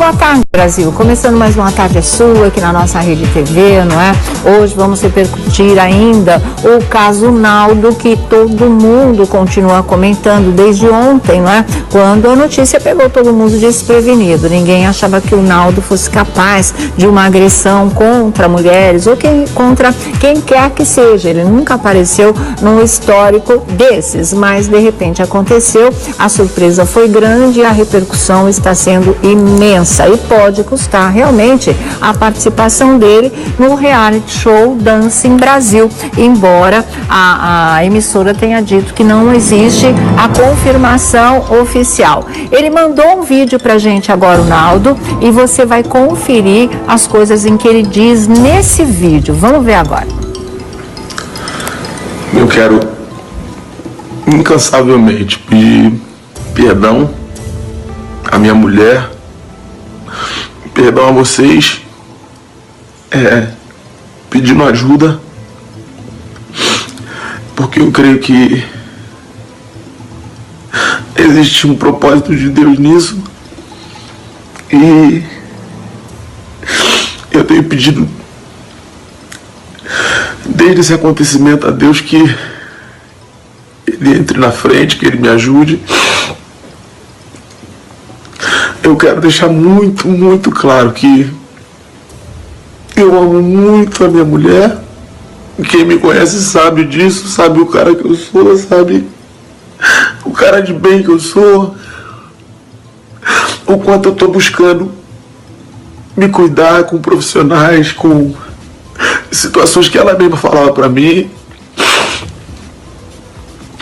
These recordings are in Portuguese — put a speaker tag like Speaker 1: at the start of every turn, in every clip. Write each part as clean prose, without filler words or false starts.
Speaker 1: boa tarde, Brasil. Começando mais uma Tarde é Sua aqui na nossa Rede TV, não é? Hoje vamos repercutir ainda o caso Naldo, que todo mundo continua comentando desde ontem, não é? Quando a notícia pegou todo mundo desprevenido. Ninguém achava que o Naldo fosse capaz de uma agressão contra mulheres ou contra quem quer que seja. Ele nunca apareceu num histórico desses, mas de repente aconteceu. A surpresa foi grande e a repercussão está sendo imensa e pode custar realmente a participação dele no reality show Dancing Brasil, embora a emissora tenha dito que não existe a confirmação oficial. Ele mandou um vídeo pra gente agora, o Naldo, e você vai conferir as coisas em que ele diz nesse vídeo. Vamos ver agora.
Speaker 2: Eu quero incansavelmente pedir perdão à minha mulher, perdão a vocês, pedindo ajuda, porque eu creio que existe um propósito de Deus nisso, e eu tenho pedido desde esse acontecimento a Deus que Ele entre na frente, que Ele me ajude. Eu quero deixar muito, muito claro que eu amo muito a minha mulher. Quem me conhece sabe disso, sabe o cara que eu sou, sabe o cara de bem que eu sou, o quanto eu estou buscando me cuidar com profissionais, com situações que ela mesma falava para mim.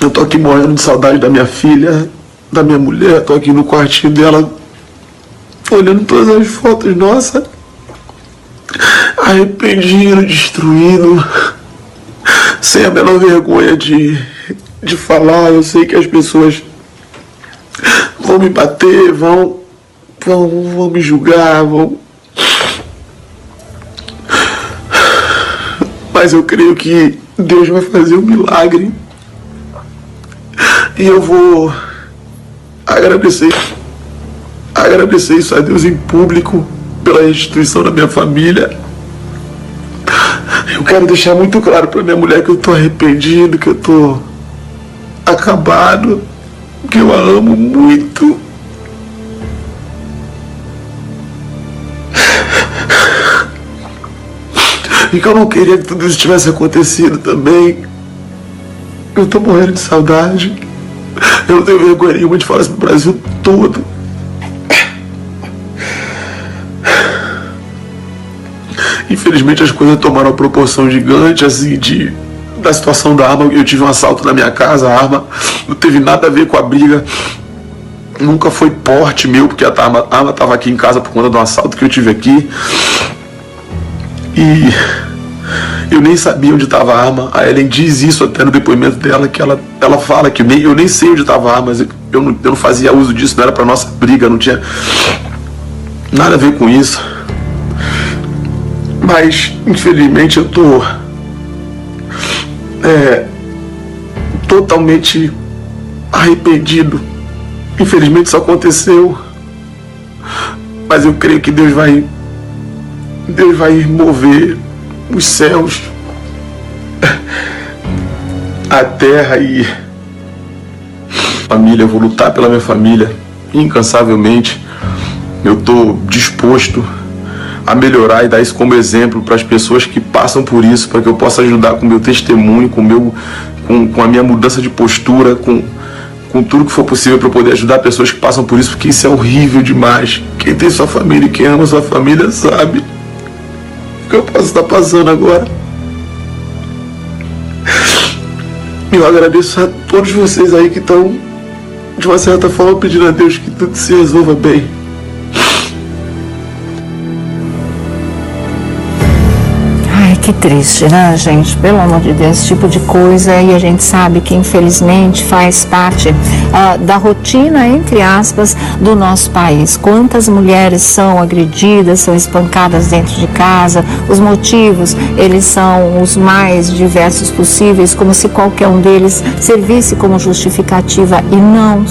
Speaker 2: Eu tô aqui morrendo de saudade da minha filha, da minha mulher, tô aqui no quartinho dela, olhando todas as fotos nossas, arrependido, destruído, sem a menor vergonha de falar. Eu sei que as pessoas vão me bater, vão me julgar, mas eu creio que Deus vai fazer um milagre. E eu vou agradecer isso a Deus em público pela restituição da minha família. Eu quero deixar muito claro para minha mulher que eu tô arrependido, que eu tô acabado, que eu a amo muito. E que eu não queria que tudo isso tivesse acontecido também. Eu tô morrendo de saudade. Eu não tenho vergonha nenhuma de falar isso pro Brasil todo. Infelizmente as coisas tomaram uma proporção gigante, assim, da situação da arma. Eu tive um assalto na minha casa, a arma não teve nada a ver com a briga. Nunca foi porte meu, porque a arma estava aqui em casa por conta do assalto que eu tive aqui. E eu nem sabia onde estava a arma. A Ellen diz isso até no depoimento dela, que ela fala que eu nem sei onde estava a arma, mas eu não fazia uso disso, não era para nossa briga, não tinha nada a ver com isso. Mas infelizmente eu tô totalmente arrependido. Infelizmente isso aconteceu, mas eu creio que Deus vai mover os céus, a terra e família. Eu vou lutar pela minha família incansavelmente. Eu estou disposto a melhorar e dar isso como exemplo para as pessoas que passam por isso, para que eu possa ajudar com o meu testemunho, com a minha mudança de postura, com tudo que for possível para poder ajudar pessoas que passam por isso, porque isso é horrível demais. Quem tem sua família e quem ama sua família sabe o que eu posso estar passando agora. Eu agradeço a todos vocês aí que estão, de uma certa forma, pedindo a Deus que tudo se resolva bem.
Speaker 1: Que triste, né, gente? Pelo amor de Deus, esse tipo de coisa, e a gente sabe que infelizmente faz parte da rotina, entre aspas, do nosso país. Quantas mulheres são agredidas, são espancadas dentro de casa, os motivos, eles são os mais diversos possíveis, como se qualquer um deles servisse como justificativa, e não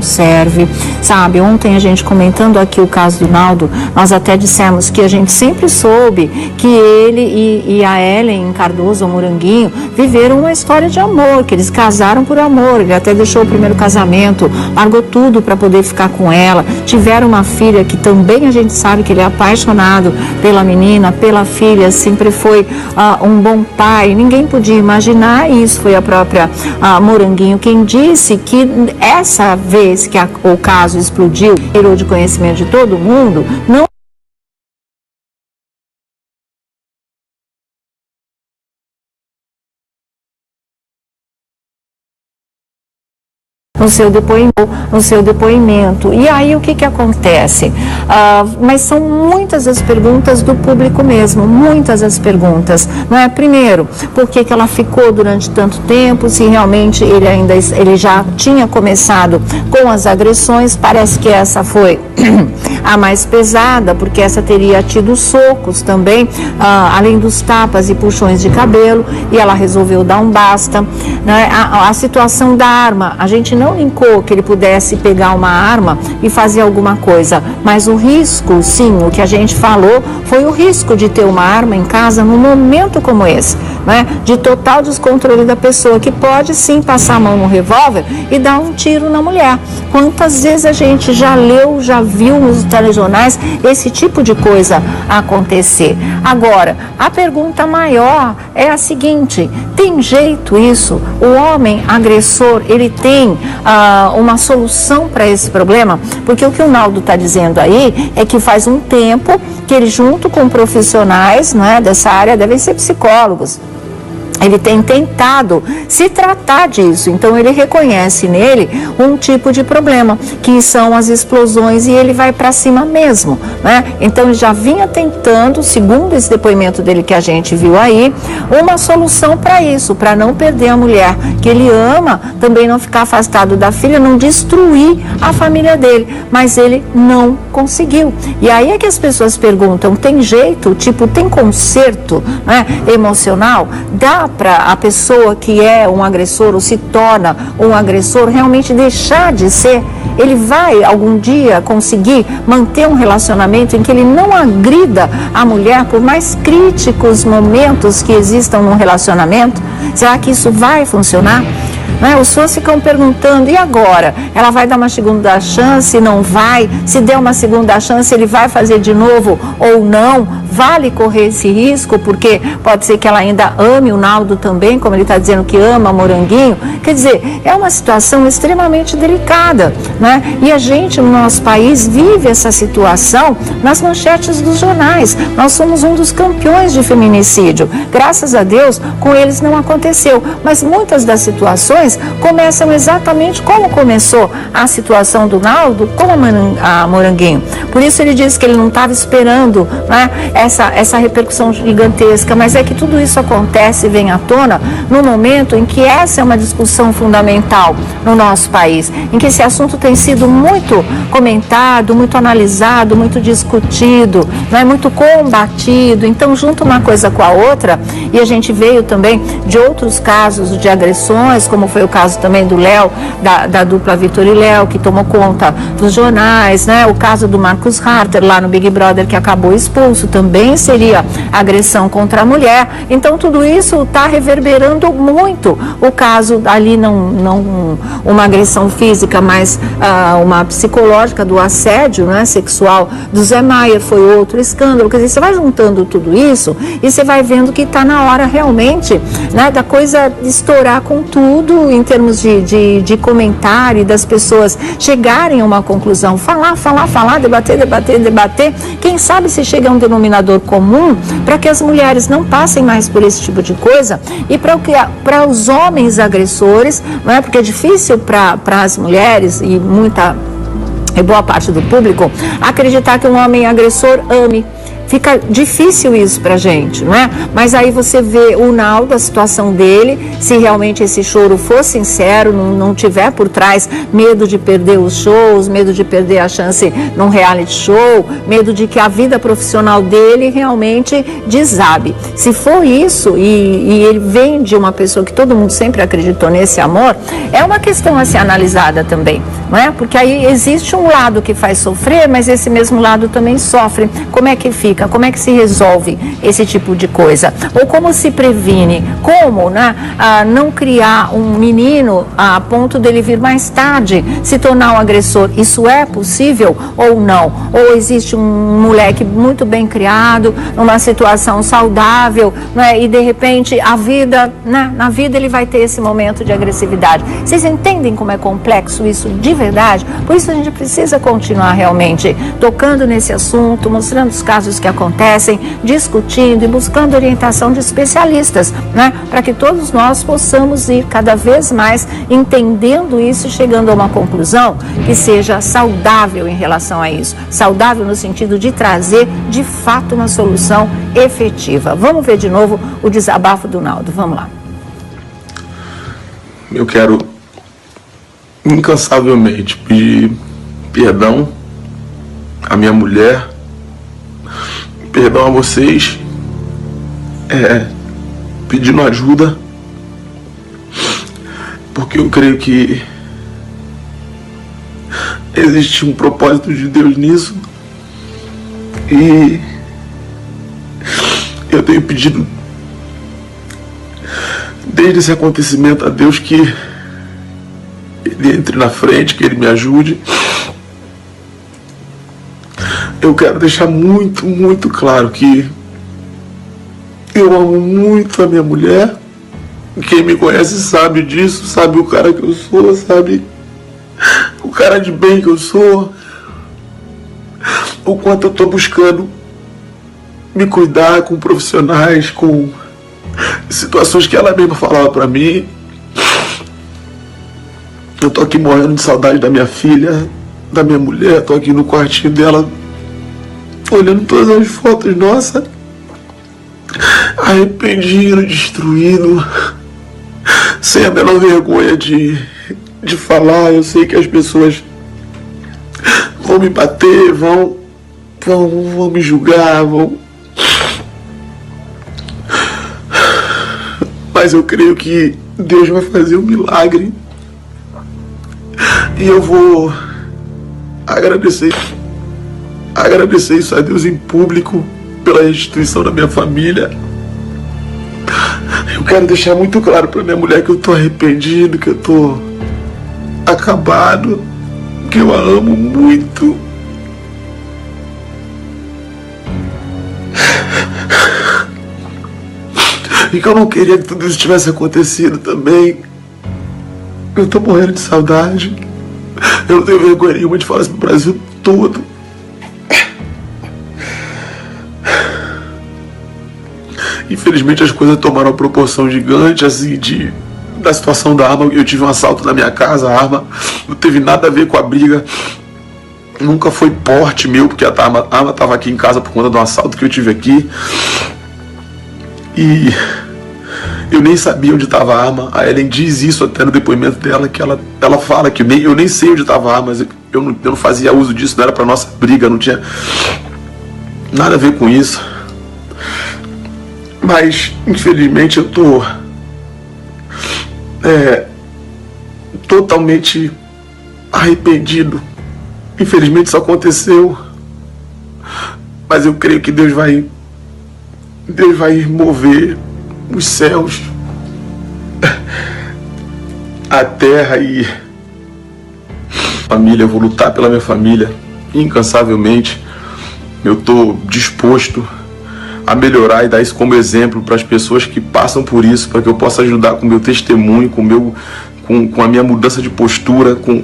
Speaker 1: serve, sabe? Ontem a gente comentando aqui o caso do Naldo, nós até dissemos que a gente sempre soube que ele e a Ellen Cardoso, o Moranguinho, viveram uma história de amor, que eles casaram por amor. Ele até deixou o primeiro casamento, largou tudo para poder ficar com ela. Tiveram uma filha que também a gente sabe que ele é apaixonado pela menina, pela filha, sempre foi um bom pai. Ninguém podia imaginar isso, foi a própria Moranguinho quem disse que essa vez que o caso explodiu, tirou de conhecimento de todo mundo, não no seu depoimento. E aí o que acontece? Mas são muitas as perguntas do público mesmo, muitas as perguntas, não é? Primeiro, por que ela ficou durante tanto tempo, se realmente ele já tinha começado com as agressões. Parece que essa foi a mais pesada, porque essa teria tido socos também, além dos tapas e puxões de cabelo, e ela resolveu dar um basta, né? A situação da arma, a gente não linkou que ele pudesse pegar uma arma e fazer alguma coisa, mas o risco, sim, o que a gente falou foi o risco de ter uma arma em casa num momento como esse, né? De total descontrole da pessoa, que pode sim passar a mão no revólver e dar um tiro na mulher. Quantas vezes a gente já leu, já viu nos telejornais esse tipo de coisa acontecer? Agora, a pergunta maior é a seguinte: tem jeito isso? O homem agressor, ele tem uma solução para esse problema? Porque o que o Naldo está dizendo aí é que faz um tempo que ele, junto com profissionais, né, dessa área, devem ser psicólogos, ele tem tentado se tratar disso. Então ele reconhece nele um tipo de problema, que são as explosões, e ele vai para cima mesmo, né? Então ele já vinha tentando, segundo esse depoimento dele que a gente viu aí, uma solução para isso, para não perder a mulher que ele ama, também não ficar afastado da filha, não destruir a família dele, mas ele não conseguiu. E aí é que as pessoas perguntam: tem jeito? Tipo, tem conserto, né, emocional? Dá para a pessoa que é um agressor ou se torna um agressor realmente deixar de ser? Ele vai algum dia conseguir manter um relacionamento em que ele não agrida a mulher, por mais críticos momentos que existam num relacionamento? Será que isso vai funcionar? Os fãs ficam perguntando: e agora? Ela vai dar uma segunda chance? Não vai? Se der uma segunda chance, ele vai fazer de novo ou não? Vale correr esse risco? Porque pode ser que ela ainda ame o Naldo também, como ele está dizendo que ama Moranguinho. Quer dizer, é uma situação extremamente delicada, né? E a gente, no nosso país, vive essa situação nas manchetes dos jornais. Nós somos um dos campeões de feminicídio. Graças a Deus, com eles não aconteceu. Mas muitas das situações começam exatamente como começou a situação do Naldo com a Moranguinho. Por isso ele disse que ele não estava esperando, né, essa repercussão gigantesca, mas é que tudo isso acontece e vem à tona no momento em que essa é uma discussão fundamental no nosso país, em que esse assunto tem sido muito comentado, muito analisado, muito discutido, né, muito combatido. Então, junto uma coisa com a outra, e a gente veio também de outros casos de agressões, como foi o caso também do Léo, da dupla Vitor e Léo, que tomou conta dos jornais, né? O caso do Marcos Harter lá no Big Brother, que acabou expulso, também seria agressão contra a mulher. Então tudo isso está reverberando muito. O caso ali não uma agressão física, mas uma psicológica do assédio, né, sexual do Zé Maier, foi outro escândalo. Quer dizer, você vai juntando tudo isso e você vai vendo que está na hora realmente, né, da coisa estourar com tudo, em termos de comentário, das pessoas chegarem a uma conclusão, falar, debater, quem sabe se chega a um denominador comum para que as mulheres não passem mais por esse tipo de coisa, e para os homens agressores, não é? Porque é difícil para as mulheres e boa parte do público acreditar que um homem agressor ame. Fica difícil isso pra gente, não é? Mas aí você vê o Naldo, a situação dele, se realmente esse choro for sincero, não tiver por trás medo de perder os shows, medo de perder a chance num reality show, medo de que a vida profissional dele realmente desabe. Se for isso, e ele vem de uma pessoa que todo mundo sempre acreditou nesse amor, é uma questão a ser analisada também, não é? Porque aí existe um lado que faz sofrer, mas esse mesmo lado também sofre. Como é que fica? Como é que se resolve esse tipo de coisa? Ou como se previne? Como, né? Não criar um menino a ponto dele vir mais tarde se tornar um agressor. Isso é possível ou não? Ou existe um moleque muito bem criado, numa situação saudável, né? E de repente a vida, né? Na vida ele vai ter esse momento de agressividade. Vocês entendem como é complexo isso de verdade? Por isso a gente precisa continuar realmente tocando nesse assunto, mostrando os casos que acontecem, discutindo e buscando orientação de especialistas, né? Para que todos nós possamos ir cada vez mais entendendo isso e chegando a uma conclusão que seja saudável em relação a isso. Saudável no sentido de trazer, de fato, uma solução efetiva. Vamos ver de novo o desabafo do Naldo. Vamos lá.
Speaker 2: Eu quero incansavelmente pedir perdão à minha mulher, perdão a vocês, pedindo ajuda, porque eu creio que existe um propósito de Deus nisso, e eu tenho pedido desde esse acontecimento a Deus que Ele entre na frente, que Ele me ajude. Eu quero deixar muito, muito claro que eu amo muito a minha mulher. Quem me conhece sabe disso, sabe o cara que eu sou, sabe o cara de bem que eu sou, o quanto eu estou buscando me cuidar com profissionais, com situações que ela mesma falava para mim. Eu tô aqui morrendo de saudade da minha filha, da minha mulher, tô aqui no quartinho dela, olhando todas as fotos nossas, arrependido, destruído, sem a menor vergonha de falar. Eu sei que as pessoas vão me bater, vão me julgar, mas eu creio que Deus vai fazer um milagre, e eu vou agradecer isso a Deus em público pela restituição da minha família. Eu quero deixar muito claro para minha mulher que eu tô arrependido, que eu tô acabado, que eu a amo muito. E que eu não queria que tudo isso tivesse acontecido também. Eu tô morrendo de saudade. Eu não tenho vergonha nenhuma de falar isso pro Brasil todo. Infelizmente as coisas tomaram uma proporção gigante, assim, da situação da arma. Eu tive um assalto na minha casa, a arma não teve nada a ver com a briga. Nunca foi porte meu, porque a arma estava aqui em casa por conta do assalto que eu tive aqui. E eu nem sabia onde estava a arma. A Ellen diz isso até no depoimento dela, que ela fala que eu nem sei onde estava a arma, mas eu não fazia uso disso, não era para nossa briga, não tinha nada a ver com isso. Mas infelizmente eu tô totalmente arrependido. Infelizmente isso aconteceu, mas eu creio que Deus vai mover os céus, a terra e família. Eu vou lutar pela minha família incansavelmente. Eu estou disposto a melhorar e dar isso como exemplo para as pessoas que passam por isso, para que eu possa ajudar com o meu testemunho, com a minha mudança de postura, com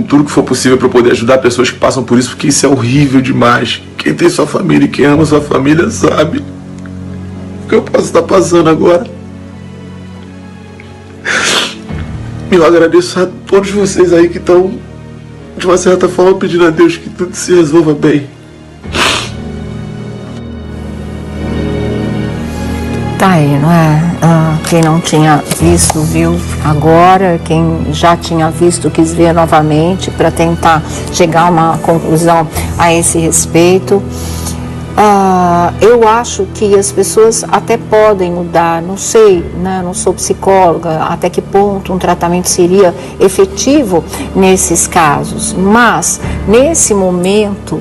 Speaker 2: tudo que for possível para poder ajudar pessoas que passam por isso, porque isso é horrível demais. Quem tem sua família e quem ama sua família sabe o que eu posso estar passando agora. Eu agradeço a todos vocês aí que estão, de uma certa forma, pedindo a Deus que tudo se resolva bem.
Speaker 1: Tá aí, não é? Quem não tinha visto, viu agora. Quem já tinha visto, quis ver novamente para tentar chegar a uma conclusão a esse respeito. Eu acho que as pessoas até podem mudar, não sei, né? Não sou psicóloga, até que ponto um tratamento seria efetivo nesses casos, mas nesse momento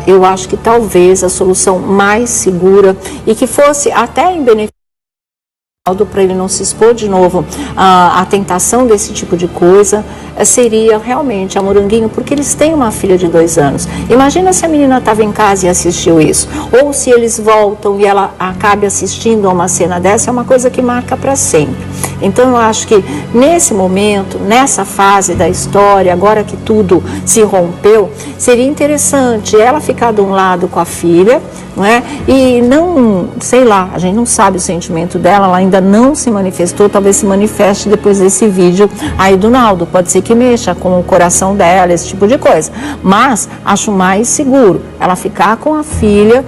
Speaker 1: eu acho que talvez a solução mais segura e que fosse até em benefício para ele não se expor de novo à tentação desse tipo de coisa, seria realmente a Moranguinho, porque eles têm uma filha de 2 anos. Imagina se a menina estava em casa e assistiu isso, ou se eles voltam e ela acabe assistindo a uma cena dessa, é uma coisa que marca para sempre. Então eu acho que nesse momento, nessa fase da história, agora que tudo se rompeu, seria interessante ela ficar de um lado com a filha, não é? E não, sei lá, a gente não sabe o sentimento dela, ela ainda não se manifestou, talvez se manifeste depois desse vídeo aí do Naldo, pode ser que mexa com o coração dela, esse tipo de coisa, mas acho mais seguro ela ficar com a filha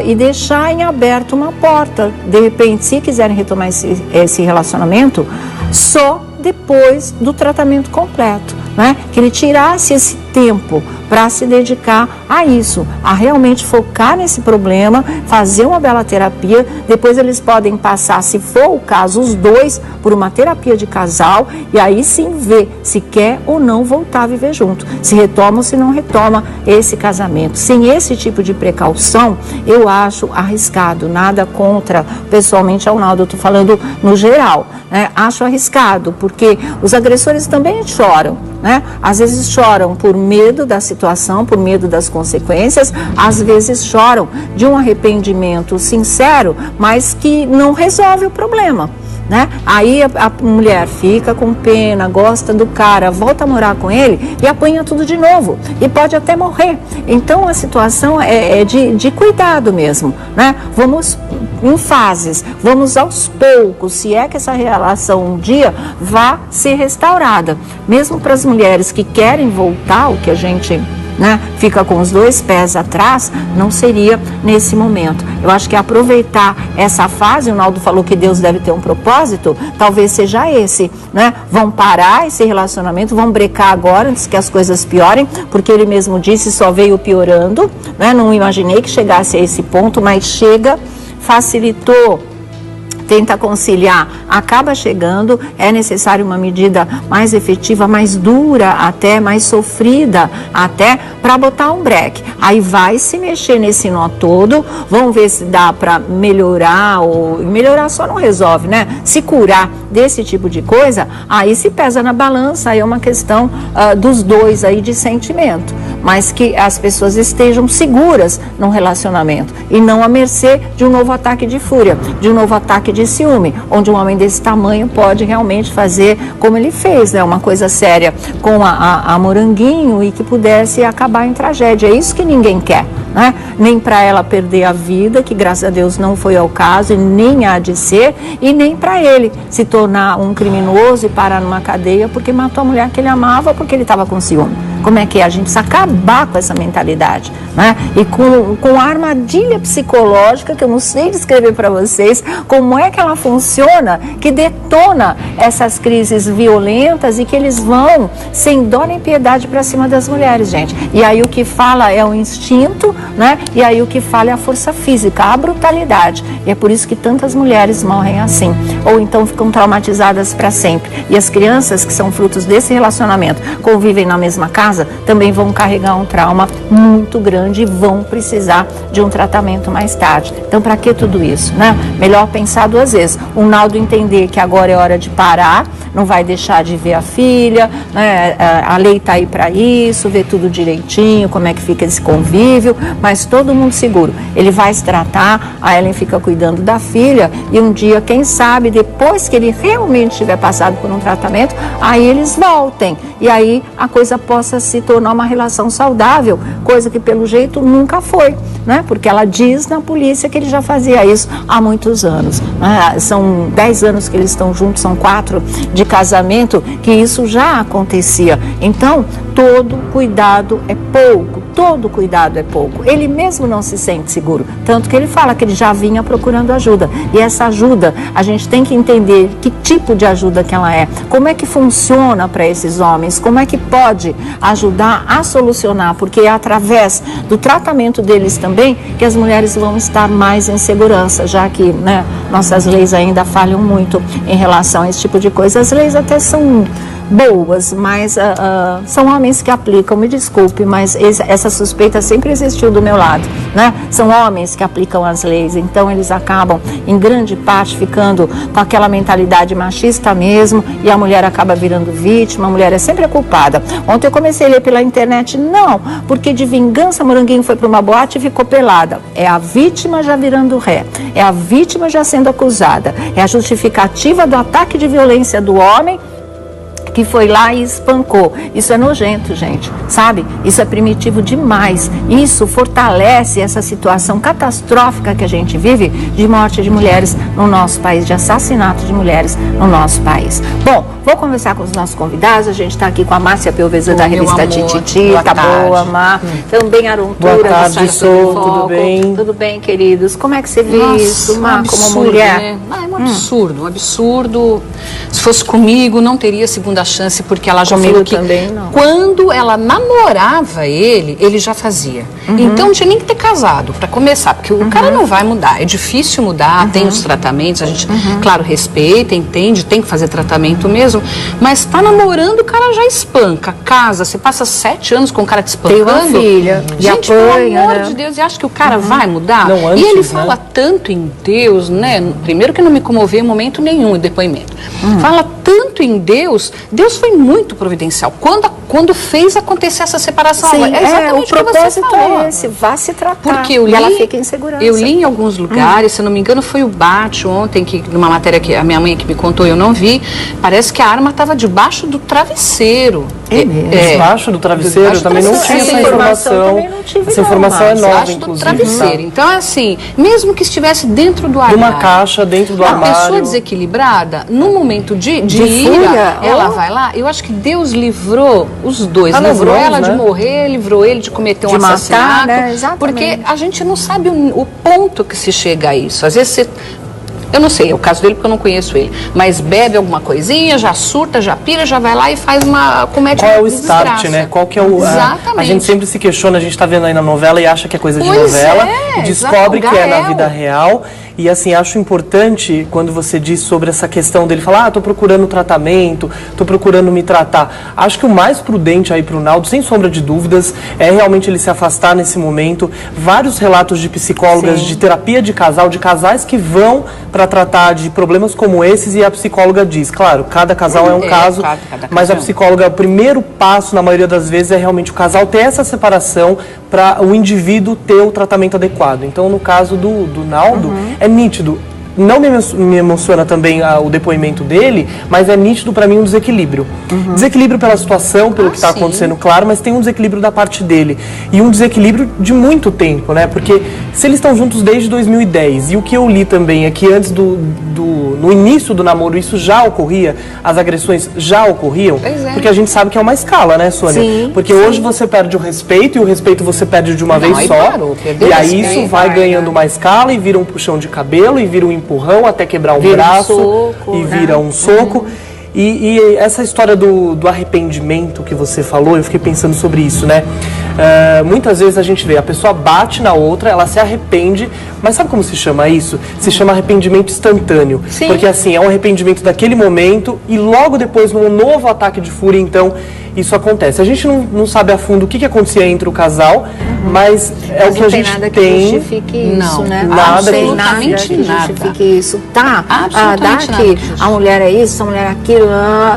Speaker 1: e deixar em aberto uma porta, de repente, se quiserem retomar esse relacionamento, só depois do tratamento completo, né? Que ele tirasse esse tempo para se dedicar a isso, a realmente focar nesse problema, fazer uma bela terapia. Depois eles podem passar, se for o caso, os dois por uma terapia de casal e aí sim ver se quer ou não voltar a viver junto, se retoma ou se não retoma esse casamento. Sem esse tipo de precaução, eu acho arriscado, nada contra pessoalmente ao Naldo, eu estou falando no geral, né? Acho arriscado, porque os agressores também choram, né? Às vezes choram por medo da situação, por medo das consequências, às vezes choram de um arrependimento sincero, mas que não resolve o problema, né? Aí a mulher fica com pena, gosta do cara, volta a morar com ele e apanha tudo de novo e pode até morrer. Então a situação é de cuidado mesmo, né? Vamos em fases, vamos aos poucos, se é que essa relação um dia vá ser restaurada. Mesmo para as mulheres que querem voltar, o que a gente, né, fica com os 2 pés atrás, não seria nesse momento. Eu acho que aproveitar essa fase, o Naldo falou que Deus deve ter um propósito, talvez seja esse, né? Vão parar esse relacionamento, vão brecar agora antes que as coisas piorem, porque ele mesmo disse, só veio piorando, né? Não imaginei que chegasse a esse ponto, mas chega, facilitou, tenta conciliar, acaba chegando, é necessário uma medida mais efetiva, mais dura até, mais sofrida até, para botar um breque. Aí vai se mexer nesse nó todo, vamos ver se dá para melhorar, ou melhorar só não resolve, né? Se curar desse tipo de coisa, aí se pesa na balança, aí é uma questão dos dois aí de sentimento, mas que as pessoas estejam seguras num relacionamento e não à mercê de um novo ataque de fúria, de um novo ataque de ciúme, onde um homem desse tamanho pode realmente fazer como ele fez, né? Uma coisa séria com a Moranguinho e que pudesse acabar em tragédia. É isso que ninguém quer, né? Nem para ela perder a vida, que graças a Deus não foi ao caso e nem há de ser, e nem para ele se tornar um criminoso e parar numa cadeia porque matou a mulher que ele amava porque ele estava com ciúme. Como é que é? A gente precisa acabar com essa mentalidade, né? E com a armadilha psicológica, que eu não sei descrever para vocês, como é que ela funciona, que detona essas crises violentas e que eles vão sem dó nem piedade para cima das mulheres, gente. E aí o que fala é o instinto, né? E aí o que fala é a força física, a brutalidade. E é por isso que tantas mulheres morrem assim, ou então ficam traumatizadas para sempre. E as crianças que são frutos desse relacionamento, convivem na mesma casa, também vão carregar um trauma muito grande e vão precisar de um tratamento mais tarde. Então, para que tudo isso, né? Melhor pensar 2 vezes. O Naldo entender que agora é hora de parar, não vai deixar de ver a filha, né? A lei está aí para isso, ver tudo direitinho, como é que fica esse convívio, mas todo mundo seguro. Ele vai se tratar, a Ellen fica cuidando da filha e um dia, quem sabe, depois que ele realmente tiver passado por um tratamento, aí eles voltem e aí a coisa possa se tornar uma relação saudável, coisa que pelo jeito nunca foi, né? Porque ela diz na polícia que ele já fazia isso há muitos anos, né? São 10 anos que eles estão juntos, são 4 de casamento, que isso já acontecia. Então, todo cuidado é pouco, todo cuidado é pouco. Ele mesmo não se sente seguro, tanto que ele fala que ele já vinha procurando ajuda. E essa ajuda, a gente tem que entender que tipo de ajuda que ela é, como é que funciona para esses homens, como é que pode ajudar a solucionar, porque é através do tratamento deles também que as mulheres vão estar mais em segurança, já que, né, nossas leis ainda falham muito em relação a esse tipo de coisa. As leis até são boas, mas são homens que aplicam, me desculpe, mas essa suspeita sempre existiu do meu lado, né? São homens que aplicam as leis, então eles acabam, em grande parte, ficando com aquela mentalidade machista mesmo, e a mulher acaba virando vítima, a mulher é sempre a culpada. Ontem eu comecei a ler pela internet, não, porque de vingança Moranguinho foi para uma boate e ficou pelada. É a vítima já virando ré, é a vítima já sendo acusada, é a justificativa do ataque de violência do homem que foi lá e espancou. Isso é nojento, gente, sabe? Isso é primitivo demais. Isso fortalece essa situação catastrófica que a gente vive de morte de mulheres no nosso país, de assassinato de mulheres no nosso país. Bom, vou conversar com os nossos convidados. A gente está aqui com a Márcia Pelvezan da revista Tititi. Tá boa, Má. Também a Arontura.
Speaker 3: Boa tarde, Sou, tudo bem?
Speaker 1: Tudo bem, queridos? Como é que você vê isso, Má, como mulher?
Speaker 4: Né? É um absurdo, um absurdo. Se fosse comigo, não teria segunda chance, porque ela já falou que
Speaker 1: também, não.
Speaker 4: Quando ela namorava ele já fazia. Então não tinha nem que ter casado para começar, porque o cara não vai mudar, é difícil mudar, tem os tratamentos, a gente, claro, respeita, entende, tem que fazer tratamento mesmo, mas tá namorando, o cara já espanca, casa, você passa 7 anos com o cara te espancando.
Speaker 1: Tem uma filha,
Speaker 4: gente,
Speaker 1: apanha,
Speaker 4: pelo amor
Speaker 1: né?
Speaker 4: de Deus, e acha que o cara vai mudar?
Speaker 3: Não, antes,
Speaker 4: e ele
Speaker 3: né?
Speaker 4: fala tanto em Deus, né? Primeiro que não me comoveu em momento nenhum o depoimento. Fala tanto em Deus, Deus foi muito providencial. Quando fez acontecer essa separação,
Speaker 1: Sim,
Speaker 4: é exatamente
Speaker 1: o
Speaker 4: o que você
Speaker 1: propósito
Speaker 4: falou.
Speaker 1: é esse, vá se tratar.
Speaker 4: Porque eu
Speaker 1: e
Speaker 4: li,
Speaker 1: ela fica em segurança.
Speaker 4: Eu li em alguns lugares, se eu não me engano foi o Bate ontem, que numa matéria que a minha mãe que me contou, eu não vi, parece que a arma estava debaixo do travesseiro.
Speaker 3: Debaixo do travesseiro, eu também não tinha essa informação.
Speaker 1: Também não tive,
Speaker 3: essa informação é nova,
Speaker 4: Debaixo do
Speaker 3: inclusive.
Speaker 4: travesseiro. Então, é assim, mesmo que estivesse dentro do
Speaker 3: De
Speaker 4: armário.
Speaker 3: uma caixa dentro do
Speaker 4: Uma
Speaker 3: armário.
Speaker 4: pessoa desequilibrada, no momento de
Speaker 1: fúria,
Speaker 4: ira, ela vai lá. Eu acho que Deus livrou os dois. Livrou ela de morrer, livrou ele de cometer um assassinato.
Speaker 1: Matar, né? Exatamente.
Speaker 4: Porque a gente não sabe o ponto que se chega a isso. Às vezes você... Eu não sei, é o caso dele porque eu não conheço ele. Mas bebe alguma coisinha, já surta, já pira, já vai lá e faz uma comédia.
Speaker 3: Qual é o
Speaker 4: de
Speaker 3: start,
Speaker 4: desgraça.
Speaker 3: né? Qual que é o...
Speaker 4: Exatamente.
Speaker 3: A gente sempre se questiona, a gente tá vendo aí na novela e acha que é coisa de
Speaker 4: Pois
Speaker 3: novela.
Speaker 4: é,
Speaker 3: E descobre
Speaker 4: exato,
Speaker 3: que é na
Speaker 4: Gael.
Speaker 3: vida real. E assim, acho importante quando você diz sobre essa questão dele falar, tô procurando tratamento, tô procurando me tratar. Acho que o mais prudente aí pro Naldo, sem sombra de dúvidas, é realmente ele se afastar nesse momento. Vários relatos de psicólogas, de terapia de casal, de casais que vão para tratar de problemas como esses, e a psicóloga diz, claro, cada casal é um caso,
Speaker 4: cada
Speaker 3: mas a
Speaker 4: caso.
Speaker 3: psicóloga, o primeiro passo, na maioria das vezes, é realmente o casal ter essa separação para o indivíduo ter o tratamento adequado. Então, no caso do Naldo, é nítido. Não me emociona também o depoimento dele, mas é nítido para mim um desequilíbrio. Desequilíbrio pela situação, pelo que está
Speaker 4: sim.
Speaker 3: acontecendo, claro, mas tem um desequilíbrio da parte dele. E um desequilíbrio de muito tempo, né? Porque se eles estão juntos desde 2010, e o que eu li também é que antes no início do namoro isso já ocorria, as agressões já ocorriam,
Speaker 4: Pois é.
Speaker 3: porque a gente sabe que é uma escala, né, Sônia?
Speaker 1: Sim,
Speaker 3: porque hoje você perde o respeito, e o respeito você perde de uma vez
Speaker 4: aí
Speaker 3: só.
Speaker 4: parou, perdeu
Speaker 3: E
Speaker 4: o
Speaker 3: aí
Speaker 4: respeito,
Speaker 3: isso vai
Speaker 4: vai,
Speaker 3: ganhando
Speaker 4: né?
Speaker 3: uma escala e vira um puxão de cabelo e vira um empurrão até quebrar um
Speaker 1: Vira um
Speaker 3: braço
Speaker 1: soco,
Speaker 3: e
Speaker 1: né?
Speaker 3: vira um soco. E essa história do arrependimento que você falou, eu fiquei pensando sobre isso, né? Muitas vezes a gente vê, a pessoa bate na outra, ela se arrepende, mas sabe como se chama isso? Se chama arrependimento instantâneo.
Speaker 1: Sim.
Speaker 3: Porque assim, é um arrependimento daquele momento e logo depois, num novo ataque de fúria, então, isso acontece. A gente não sabe a fundo o que acontecia entre o casal, mas é o que a gente
Speaker 1: nada que
Speaker 3: tem.
Speaker 1: justifique isso,
Speaker 4: Não,
Speaker 1: né?
Speaker 3: nada
Speaker 1: Não tem
Speaker 3: que
Speaker 1: nada que
Speaker 4: justifique.
Speaker 1: justifique isso. Tá,
Speaker 4: Absolutamente
Speaker 1: dá
Speaker 4: nada
Speaker 1: que
Speaker 4: que justifique.
Speaker 1: a mulher é isso, a mulher é aquilo,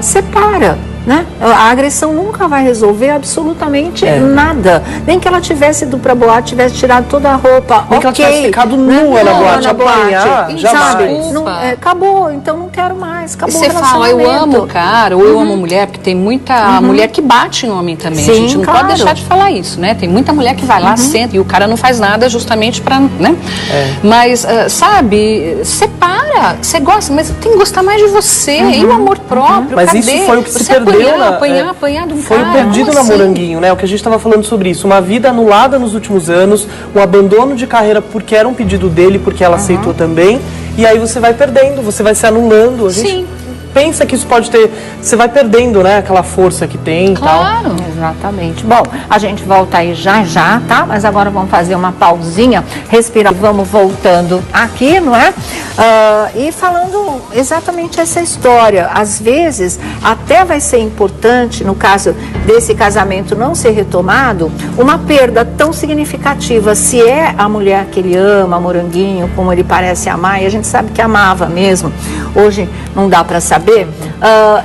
Speaker 1: separa. Né? A agressão nunca vai resolver absolutamente nada. Nem que ela tivesse ido pra boate, tivesse tirado toda a roupa,
Speaker 3: Nem que ela tivesse ficado nua na boate, apanhar,
Speaker 1: sabe?
Speaker 3: jamais.
Speaker 1: Não, acabou, então não quero mais, acabou
Speaker 4: Você
Speaker 1: o
Speaker 4: fala, eu
Speaker 1: relacionamento.
Speaker 4: amo o cara, ou eu amo a mulher, porque tem muita mulher que bate em homem também.
Speaker 1: Sim,
Speaker 4: a gente não
Speaker 1: claro.
Speaker 4: pode deixar de falar isso, né? Tem muita mulher que vai lá, senta, e o cara não faz nada justamente pra, né? Mas, sabe, separa. Você gosta, mas tem que gostar mais de você. E o amor próprio,
Speaker 3: Mas
Speaker 4: cadê?
Speaker 3: isso foi o que se
Speaker 4: Você é
Speaker 3: perdeu Apanhar
Speaker 4: de um
Speaker 3: foi
Speaker 4: cara.
Speaker 3: perdido na Moranguinho, né? O que a gente estava falando sobre isso. Uma vida anulada nos últimos anos, um abandono de carreira porque era um pedido dele, porque ela aceitou também. E aí você vai perdendo, você vai se anulando. A gente pensa que isso pode ter... Você vai perdendo, né? Aquela força que tem e tal.
Speaker 1: Exatamente. Bom, a gente volta aí já, tá? Mas agora vamos fazer uma pausinha, respirar. Vamos voltando aqui, não é? E falando exatamente essa história. Às vezes, até vai ser importante, no caso desse casamento não ser retomado, uma perda tão significativa. Se é a mulher que ele ama, Moranguinho, como ele parece amar, e a gente sabe que amava mesmo, hoje não dá para saber,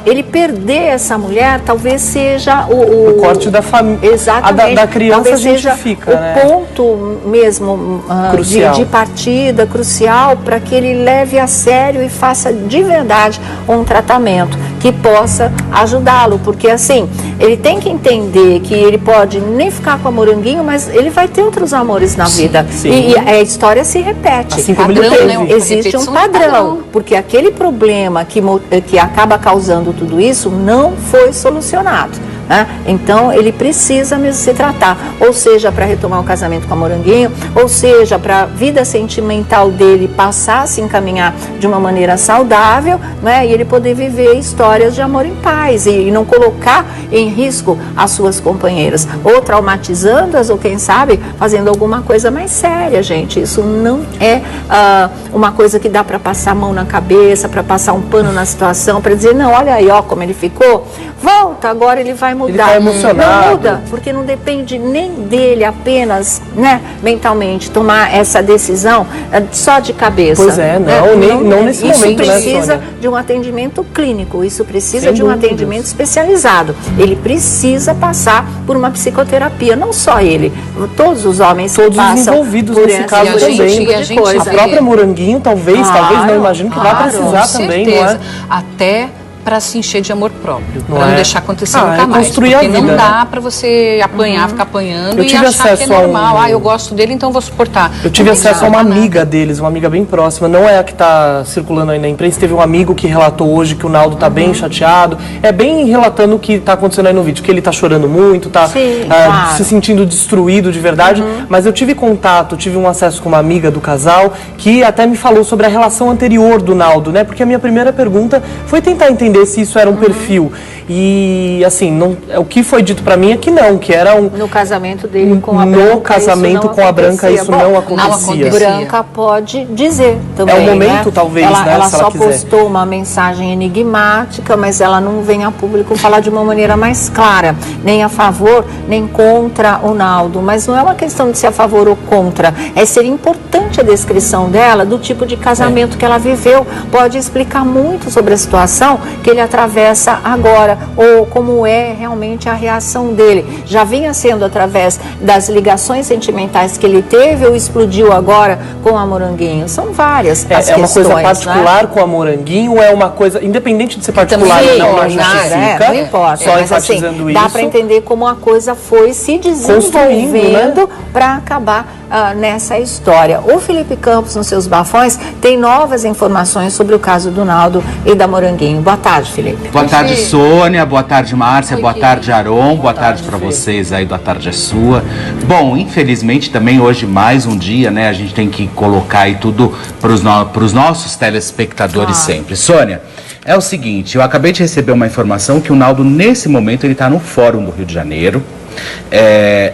Speaker 1: ele perder essa mulher talvez seja
Speaker 3: o corte da família.
Speaker 1: Exatamente.
Speaker 3: Da criança
Speaker 1: talvez
Speaker 3: justifica,
Speaker 1: seja
Speaker 3: né?
Speaker 1: O ponto mesmo de partida crucial para que ele leve a sério e faça de verdade um tratamento que possa ajudá-lo, porque assim, ele tem que entender que ele pode nem ficar com a Moranguinho, mas ele vai ter outros amores na vida. E a história se repete.
Speaker 3: Assim como ele teve.
Speaker 1: Né? Existe um padrão, porque aquele problema que acaba causando tudo isso não foi solucionado. Então ele precisa mesmo se tratar, ou seja, para retomar o casamento com a Moranguinho, ou seja, para a vida sentimental dele passar a se encaminhar de uma maneira saudável, né? E ele poder viver histórias de amor em paz e não colocar em risco as suas companheiras, ou traumatizando-as, ou quem sabe fazendo alguma coisa mais séria, gente. Isso não é uma coisa que dá para passar a mão na cabeça, para passar um pano na situação, para dizer, não, olha aí, ó, como ele ficou, volta, agora ele vai mudar.
Speaker 3: Ele tá emocionado.
Speaker 1: Não muda, porque não depende nem dele apenas, né, mentalmente, tomar essa decisão só de cabeça.
Speaker 3: Pois é, não nesse momento, né,
Speaker 1: Isso precisa de um atendimento clínico, isso precisa de um atendimento especializado. Ele precisa passar por uma psicoterapia, não só ele, todos os homens
Speaker 3: todos
Speaker 1: passam
Speaker 3: os envolvidos
Speaker 1: por
Speaker 3: nesse caso também.
Speaker 1: A
Speaker 3: própria Moranguinho, talvez não imagino que vai precisar também, não é?
Speaker 4: Até para se encher de amor próprio, para
Speaker 3: é?
Speaker 4: não deixar acontecer nunca mais.
Speaker 3: Construir
Speaker 4: porque
Speaker 3: a vida,
Speaker 4: não dá
Speaker 3: né?
Speaker 4: para você apanhar, ficar apanhando
Speaker 3: Eu
Speaker 4: e
Speaker 3: tive
Speaker 4: achar que é
Speaker 3: acesso a
Speaker 4: normal. Eu gosto dele, então vou suportar.
Speaker 3: Eu tive acesso a uma amiga deles, uma amiga bem próxima, não é a que está circulando aí na imprensa. Teve um amigo que relatou hoje que o Naldo está bem chateado. É bem relatando o que está acontecendo aí no vídeo, que ele está chorando muito, está se sentindo destruído de verdade. Mas eu tive contato, tive um acesso com uma amiga do casal que até me falou sobre a relação anterior do Naldo, né? Porque a minha primeira pergunta foi tentar entender se isso era um perfil. E assim, o que foi dito pra mim é que não, que era
Speaker 1: no casamento dele com a Branca.
Speaker 3: No casamento com a Branca isso não acontecia.
Speaker 1: Branca pode dizer também.
Speaker 3: É o momento, né? Talvez,
Speaker 1: ela
Speaker 3: se
Speaker 1: só
Speaker 3: ela quiser.
Speaker 1: postou uma mensagem enigmática, mas ela não vem a público falar de uma maneira mais clara, nem a favor, nem contra o Naldo. Mas não é uma questão de ser a favor ou contra, é ser importante a descrição dela do tipo de casamento que ela viveu. Pode explicar muito sobre a situação que ele atravessa agora, ou como é realmente a reação dele. Já vinha sendo através das ligações sentimentais que ele teve ou explodiu agora com a Moranguinho? São várias as questões. É uma
Speaker 3: coisa particular, né? Com a Moranguinho, é uma coisa, independente de ser particular ou não justifica,
Speaker 1: não importa.
Speaker 3: Só enfatizando isso.
Speaker 1: Dá para entender como a coisa foi se desenvolvendo, né? Para acabar nessa história. O Felipe Campos, nos seus bafões, tem novas informações sobre o caso do Naldo e da Moranguinho. Boa tarde, Felipe.
Speaker 5: Boa tarde, Sônia. Boa tarde, Márcia. Boa tarde, Aron. Boa tarde para vocês aí do A Tarde é Sua. Bom, infelizmente também hoje mais um dia, né? A gente tem que colocar aí tudo para os nossos telespectadores sempre. Sônia, é o seguinte, eu acabei de receber uma informação que o Naldo, nesse momento, ele está no Fórum do Rio de Janeiro.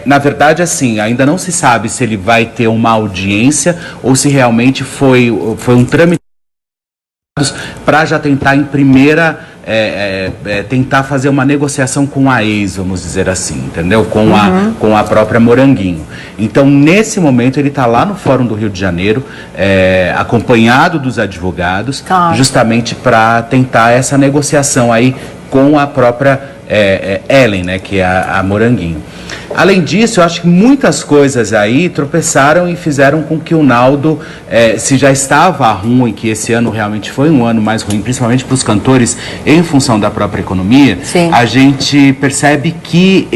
Speaker 5: Na verdade, assim, ainda não se sabe se ele vai ter uma audiência ou se realmente foi um trâmite para já tentar em primeira tentar fazer uma negociação com a ex, vamos dizer assim, entendeu? Com a própria Moranguinho. Então, nesse momento, ele está lá no Fórum do Rio de Janeiro, acompanhado dos advogados, justamente para tentar essa negociação aí com a própria Ellen, né, que é a Moranguinho. Além disso, eu acho que muitas coisas aí tropeçaram e fizeram com que o Naldo, se já estava ruim, que esse ano realmente foi um ano mais ruim, principalmente para os cantores, em função da própria economia, a gente percebe que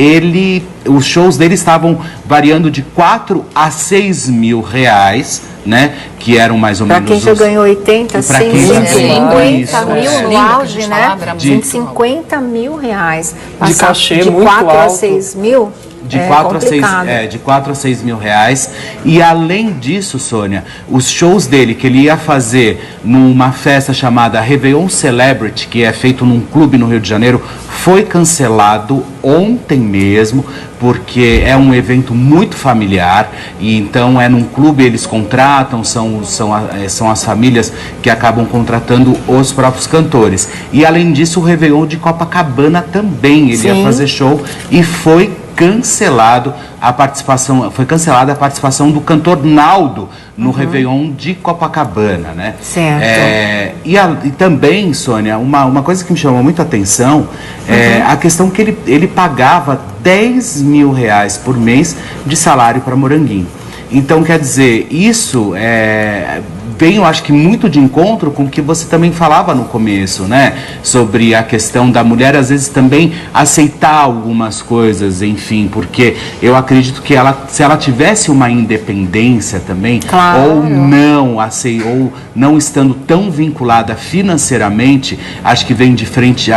Speaker 5: os shows dele estavam variando de 4 a 6 mil reais, né? Que eram mais ou menos...
Speaker 1: Para quem já ganhou 80, 150 mil no auge, né?
Speaker 5: De
Speaker 1: 50 mil reais.
Speaker 3: De cachê
Speaker 1: de
Speaker 3: muito
Speaker 1: 4
Speaker 3: alto.
Speaker 1: a 6 mil?
Speaker 5: De 4 a 6 mil reais. E além disso, Sônia, os shows dele que ele ia fazer numa festa chamada Réveillon Celebrity, que é feito num clube no Rio de Janeiro, foi cancelado ontem mesmo, porque é um evento muito familiar, e então é num clube, eles contratam, são as famílias que acabam contratando os próprios cantores. E além disso, o Réveillon de Copacabana também, ele ia fazer show e foi cancelada a participação do cantor Naldo no Réveillon de Copacabana, né?
Speaker 1: Certo.
Speaker 5: E também, Sônia, uma coisa que me chamou muito a atenção é a questão que ele pagava 10 mil reais por mês de salário para Moranguinho. Então, quer dizer, isso vem, eu acho que muito de encontro com o que você também falava no começo, né? Sobre a questão da mulher, às vezes, também aceitar algumas coisas, enfim, porque eu acredito que se ela tivesse uma independência também, ou não estando tão vinculada financeiramente, acho que vem de frente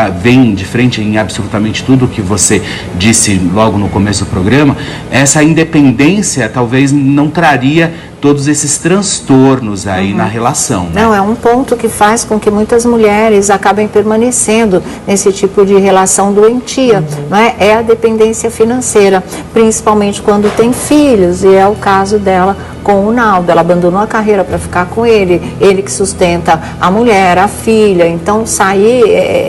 Speaker 5: em absolutamente tudo que você disse logo no começo do programa, essa independência talvez não traria todos esses transtornos aí na relação, né?
Speaker 1: Não, é um ponto que faz com que muitas mulheres acabem permanecendo nesse tipo de relação doentia, não é? É a dependência financeira, principalmente quando tem filhos, e é o caso dela com o Naldo. Ela abandonou a carreira para ficar com ele que sustenta a mulher, a filha, então sair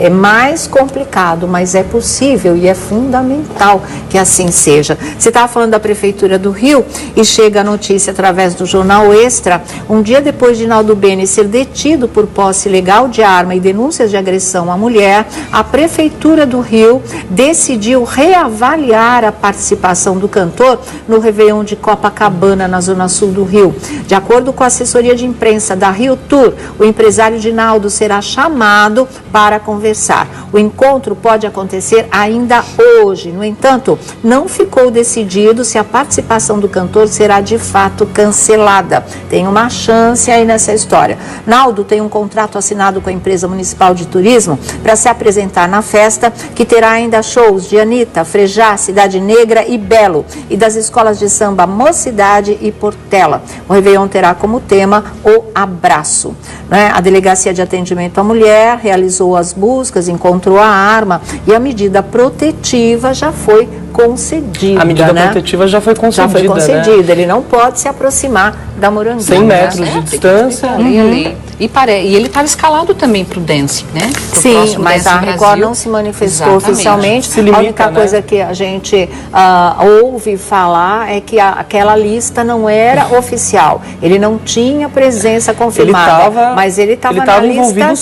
Speaker 1: é mais complicado, mas é possível e é fundamental que assim seja. Você estava falando da Prefeitura do Rio e chega a notícia através do Jornal Extra, um dia depois de Naldo Bene ser detido por posse ilegal de arma e denúncias de agressão à mulher, a Prefeitura do Rio decidiu reavaliar a participação do cantor no Réveillon de Copacabana, na Zona Sul do Rio. De acordo com a assessoria de imprensa da Rio Tour, o empresário de Naldo será chamado para conversar. O encontro pode acontecer ainda hoje. No entanto, não ficou decidido se a participação do cantor será de fato cancelada. Tem uma chance aí nessa história. Naldo tem um contrato assinado com a empresa municipal de turismo para se apresentar na festa, que terá ainda shows de Anitta, Frejá, Cidade Negra e Belo, e das escolas de samba Mocidade e Portela. O Réveillon terá como tema o abraço, né? A Delegacia de Atendimento à Mulher realizou as buscas, encontrou a arma e a medida protetiva já foi concedida.
Speaker 3: A medida
Speaker 1: né?
Speaker 3: protetiva já foi concedida.
Speaker 1: Já foi concedida.
Speaker 3: Né?
Speaker 1: Ele não pode se aproximar da Moranguinho.
Speaker 3: 100 metros de distância.
Speaker 4: E ele estava escalado também para o Dance, né?
Speaker 1: Sim, mas a Record não se manifestou oficialmente.
Speaker 3: Se limita,
Speaker 1: a única coisa que a gente ouve falar é que aquela lista não era oficial. Ele não tinha presença confirmada. Mas ele estava na
Speaker 3: envolvido,
Speaker 1: lista,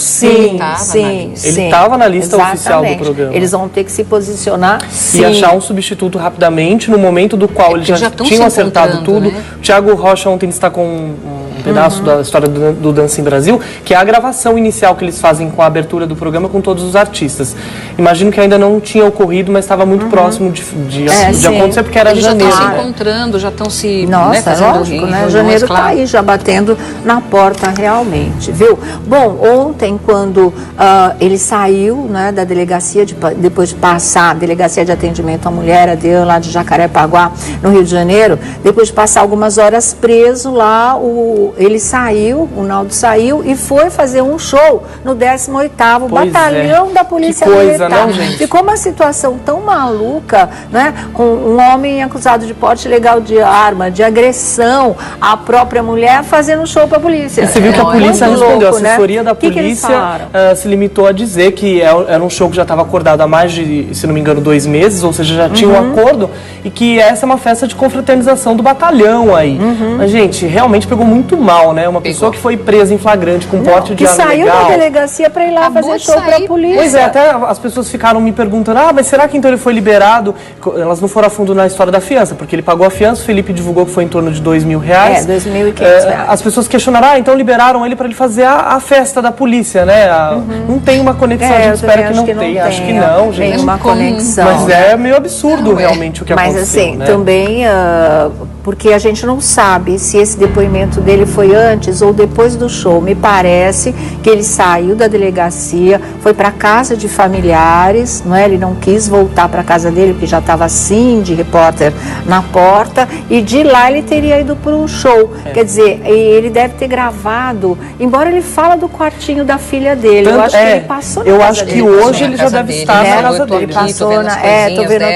Speaker 1: sim.
Speaker 3: Ele estava na lista oficial do programa.
Speaker 1: Eles vão ter que se posicionar, sim.
Speaker 3: E achar um substituto rapidamente, no momento do qual eles já tinham acertado tudo. Né? O Thiago Rocha ontem destacou um pedaço da história do Dança em Brasil, que é a gravação inicial que eles fazem com a abertura do programa com todos os artistas. Imagino que ainda não tinha ocorrido, mas estava muito próximo de acontecer, porque era janeiro.
Speaker 4: Já estão se encontrando, já estão se...
Speaker 1: Nossa, lógico, né? Janeiro está aí já batendo na porta realmente, viu? Bom, ontem, quando ele saiu, né, da delegacia, depois de passar a Delegacia de Atendimento à Mulher, a DEAN, lá de Jacarepaguá, no Rio de Janeiro, depois de passar algumas horas preso lá, ele saiu, o Naldo saiu e foi fazer um show no 18º Batalhão da Polícia Militar.
Speaker 3: Não, gente?
Speaker 1: Ficou uma situação tão maluca, né? Um homem acusado de porte ilegal de arma, de agressão à própria mulher, fazendo show para a polícia.
Speaker 3: E você viu que a polícia respondeu, a assessoria da polícia
Speaker 1: que
Speaker 3: se limitou a dizer que era um show que já estava acordado há mais de, se não me engano, 2 meses, ou seja, já tinha um acordo, e que essa é uma festa de confraternização do batalhão aí. Mas, gente, realmente pegou muito mal, né? Uma pessoa que foi presa em flagrante com porte de arma
Speaker 1: legal. Que saiu da delegacia para ir lá fazer show para a polícia.
Speaker 3: Pois é, até as pessoas ficaram me perguntando, mas será que então ele foi liberado? Elas não foram a fundo na história da fiança, porque ele pagou a fiança, o Felipe divulgou que foi em torno de R$2.000.
Speaker 1: R$2.500.
Speaker 3: As pessoas questionaram, então liberaram ele para ele fazer a festa da polícia, né? Não tem uma conexão, a gente espera que não tenha. Acho que não, gente.
Speaker 1: Tem uma conexão.
Speaker 3: Mas é meio absurdo realmente o que aconteceu.
Speaker 1: Mas assim,
Speaker 3: né?
Speaker 1: também porque a gente não sabe se esse depoimento dele foi antes ou depois do show. Me parece que ele saiu da delegacia, foi para casa de familiares, não é? Ele não quis voltar para casa dele porque já estava assim, de repórter na porta, e de lá ele teria ido para o show. Quer dizer, ele deve ter gravado, embora ele fala do quartinho da filha dele. Eu acho que ele passou na
Speaker 3: Eu
Speaker 1: casa
Speaker 3: acho que
Speaker 1: dele,
Speaker 3: hoje ele já deve estar na casa dele.
Speaker 1: Ele passou na,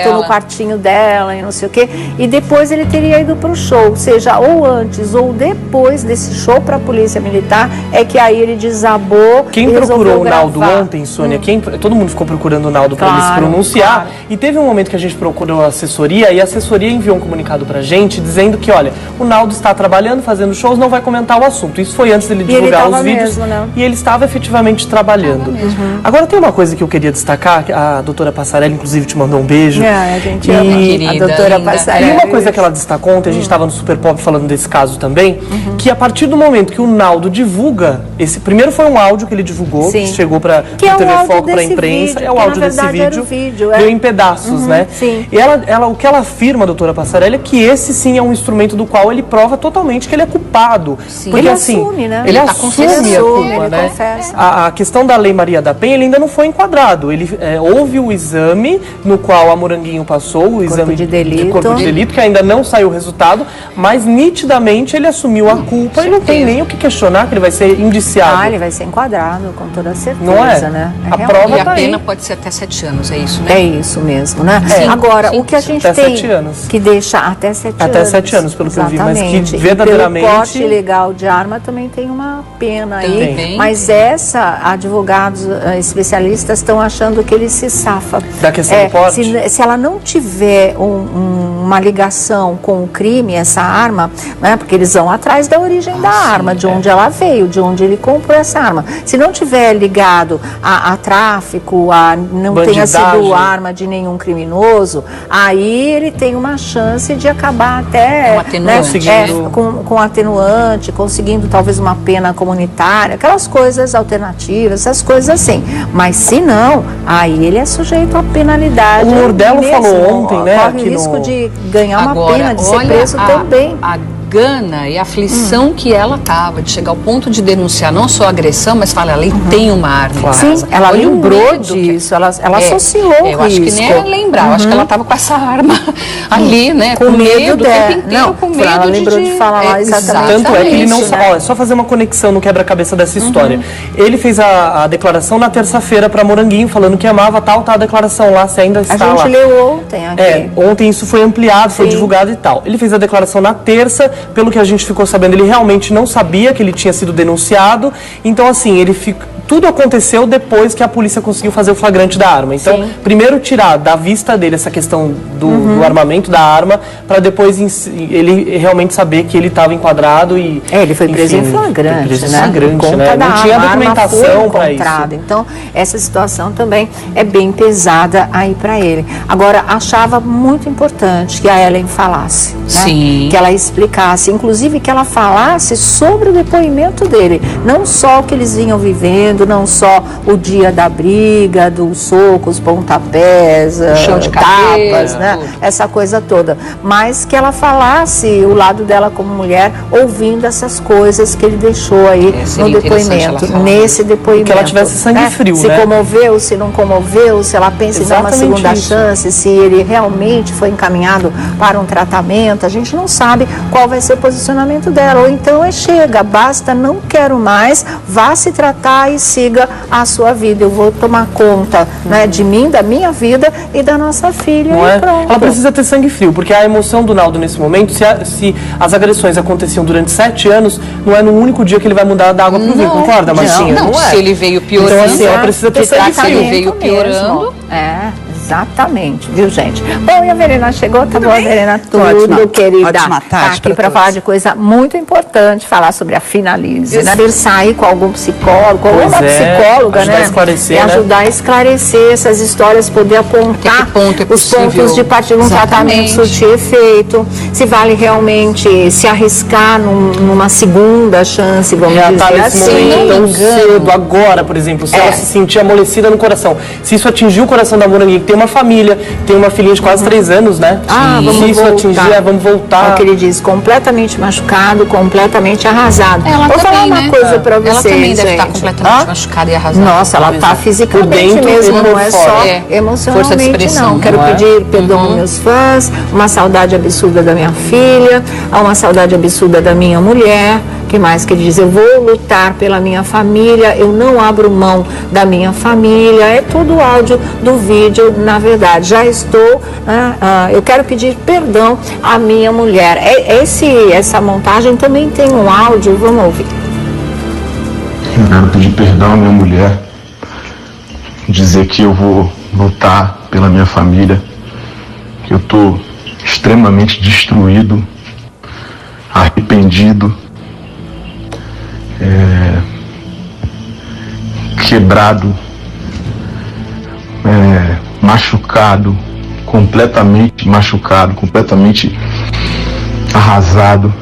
Speaker 1: tô no quartinho dela e não sei o quê. E depois ele teria ido para o show, ou seja, ou antes ou depois desse show para a Polícia Militar, é que aí ele desabou.
Speaker 3: Quem procurou o Naldo ontem, Sônia, todo mundo ficou procurando o Naldo para ele se pronunciar, e teve um momento que a gente procurou a assessoria, e a assessoria enviou um comunicado pra gente dizendo que, olha, o Naldo está trabalhando, fazendo shows, não vai comentar o assunto. Isso foi antes dele divulgar os vídeos,
Speaker 1: mesmo, né?
Speaker 3: E ele estava efetivamente trabalhando. Agora tem uma coisa que eu queria destacar, a doutora Passarelli inclusive te mandou um beijo.
Speaker 1: A gente ama a doutora Passarelli.
Speaker 3: E uma coisa que ela destacou ontem, a gente estava no Super Pop falando desse caso também, que a partir do momento que o Naldo divulga, primeiro foi um áudio que ele divulgou, que chegou para TV Foco, para a imprensa,
Speaker 1: vídeo,
Speaker 3: é o áudio desse vídeo, veio em pedaços, né?
Speaker 1: Sim.
Speaker 3: E o que ela afirma, a doutora Passarelli, é que esse sim é um instrumento do qual ele prova totalmente que ele é culpado.
Speaker 1: Sim.
Speaker 3: Porque
Speaker 1: ele
Speaker 3: assim,
Speaker 1: assume, né?
Speaker 3: Ele assume a culpa, né?
Speaker 1: Confessa.
Speaker 3: A questão da Lei Maria da Penha, ele ainda não foi enquadrado. Houve o exame no qual a Moranguinho passou, o exame
Speaker 1: de delito.
Speaker 3: corpo de delito, que ainda não saiu o resultado, mas nitidamente ele assumiu a culpa e não tem nem o que questionar, que ele vai ser indiciado.
Speaker 1: Ele vai ser enquadrado, com toda certeza,
Speaker 3: não é?
Speaker 1: Né?
Speaker 3: A prova
Speaker 4: e a
Speaker 3: tá
Speaker 4: pena
Speaker 3: aí.
Speaker 4: pode ser até 7 anos, é isso, né?
Speaker 1: É isso mesmo, né? Agora, o que a gente
Speaker 3: até
Speaker 1: tem
Speaker 3: 7 anos.
Speaker 1: que deixar até 7 anos.
Speaker 3: Até 7 anos, pelo que eu vi, mas que
Speaker 1: E
Speaker 3: verdadeiramente...
Speaker 1: pelo porte ilegal de arma também tem uma pena aí.
Speaker 4: Também.
Speaker 1: Mas advogados especialistas estão achando que ele se safa.
Speaker 3: Da questão do porte?
Speaker 1: Se ela não tiver uma ligação com o crime, essa arma, né, porque eles vão atrás da origem da arma, de onde ela veio, de onde ele comprou essa arma. Se não tiver ligado a tráfico, não tenha sido arma de nenhum criminoso, aí ele tem uma chance de acabar até com atenuante, conseguindo talvez uma pena comunitária, aquelas coisas alternativas, essas coisas assim. Mas se não, aí ele é sujeito a penalidade.
Speaker 3: O Mordello falou ontem, né?
Speaker 1: Corre o risco de ganhar uma pena, de ser preso também.
Speaker 4: A gana e a aflição que ela tava de chegar ao ponto de denunciar não só a agressão, mas falar, ela tem uma arma em casa.
Speaker 1: Sim, ela lembrou disso, ela associou isso.
Speaker 4: Eu acho que nem ela lembrar, eu acho que ela tava com essa arma ali, né?
Speaker 1: Com medo
Speaker 4: o tempo inteiro, com medo
Speaker 1: ela lembrou de falar lá exatamente.
Speaker 3: Tanto é que ele não sabe, é só fazer uma conexão no quebra-cabeça dessa história. Ele fez a declaração na terça-feira para Moranguinho, falando que amava tá a declaração lá, se ainda está lá.
Speaker 1: A gente leu ontem aqui.
Speaker 3: Ontem isso foi ampliado, foi divulgado e tal. Ele fez a declaração na terça, pelo que a gente ficou sabendo, ele realmente não sabia que ele tinha sido denunciado. Então, assim, tudo aconteceu depois que a polícia conseguiu fazer o flagrante da arma. Então, primeiro tirar da vista dele essa questão do armamento da arma, para depois ele realmente saber que ele estava enquadrado e...
Speaker 1: ele foi preso em flagrante,
Speaker 3: né? Não tinha documentação para isso.
Speaker 1: Então, essa situação também é bem pesada aí para ele. Agora, achava muito importante que a Ellen falasse, né? Que ela explicasse, inclusive que ela falasse sobre o depoimento dele, não só o que eles vinham vivendo, não só o dia da briga, dos socos, pontapés,
Speaker 4: chão de
Speaker 1: tapas, né? Essa coisa toda, mas que ela falasse o lado dela como mulher, ouvindo essas coisas que ele deixou aí no depoimento, nesse depoimento.
Speaker 3: Que ela tivesse sangue frio,
Speaker 1: se comoveu, se não comoveu, se ela pensa em dar uma segunda chance, se ele realmente foi encaminhado para um tratamento, a gente não sabe qual vai ser o posicionamento dela, ou então chega, basta, não quero mais, vá se tratar e siga a sua vida, eu vou tomar conta, né, de mim, da minha vida e da nossa filha, e pronto.
Speaker 3: Ela precisa ter sangue frio, porque a emoção do Naldo nesse momento, se as agressões aconteciam durante 7 anos, não é no único dia que ele vai mudar da água pro vinho, concorda, Marcinha?
Speaker 4: Não, se ele veio piorando,
Speaker 3: então, assim, ela precisa ter sangue frio.
Speaker 4: Se ele veio piorando,
Speaker 1: exatamente, viu, gente? Bom, e a Verena chegou, tá bom, a Verena? Tudo, querida.
Speaker 6: Ótima tarde
Speaker 1: tá aqui para falar de coisa muito importante, falar sobre a Finalize, né? Ele sair com algum psicólogo, ou uma psicóloga,
Speaker 3: né? E
Speaker 1: ajudar a esclarecer essas histórias, poder apontar os pontos de partida de um tratamento surtir efeito, se vale realmente se arriscar numa segunda chance, vamos dizer assim.
Speaker 3: Tão cedo, agora, por exemplo, se ela se sentir amolecida no coração, se isso atingir o coração da Moranguinho, que tem uma família, tem uma filhinha de quase 3 anos, né?
Speaker 1: Vamos
Speaker 3: se isso
Speaker 1: voltar.
Speaker 3: atingir, vamos voltar.
Speaker 1: É o que ele diz, completamente machucado, completamente arrasado.
Speaker 4: Ela
Speaker 1: Vou
Speaker 4: também,
Speaker 1: falar uma coisa pra vocês,
Speaker 4: Ela também deve estar
Speaker 1: gente.
Speaker 4: completamente machucada e arrasada.
Speaker 1: Nossa, ela tá fisicamente
Speaker 3: Por dentro
Speaker 1: mesmo,
Speaker 3: e
Speaker 1: não
Speaker 3: por
Speaker 1: é
Speaker 3: fora.
Speaker 1: só
Speaker 4: Força de
Speaker 1: emocionalmente,
Speaker 4: expressão,
Speaker 1: não. Quero
Speaker 3: não é?
Speaker 1: pedir perdão aos meus fãs, uma saudade absurda da minha filha, uma saudade absurda da minha mulher. Que mais que ele diz? Eu vou lutar pela minha família, eu não abro mão da minha família. É todo o áudio do vídeo, na verdade. Já estou, eu quero pedir perdão à minha mulher. Essa montagem também tem um áudio, vamos ouvir.
Speaker 2: Eu quero pedir perdão à minha mulher, dizer que eu vou lutar pela minha família, que eu estou extremamente destruído, arrependido, quebrado, machucado, completamente arrasado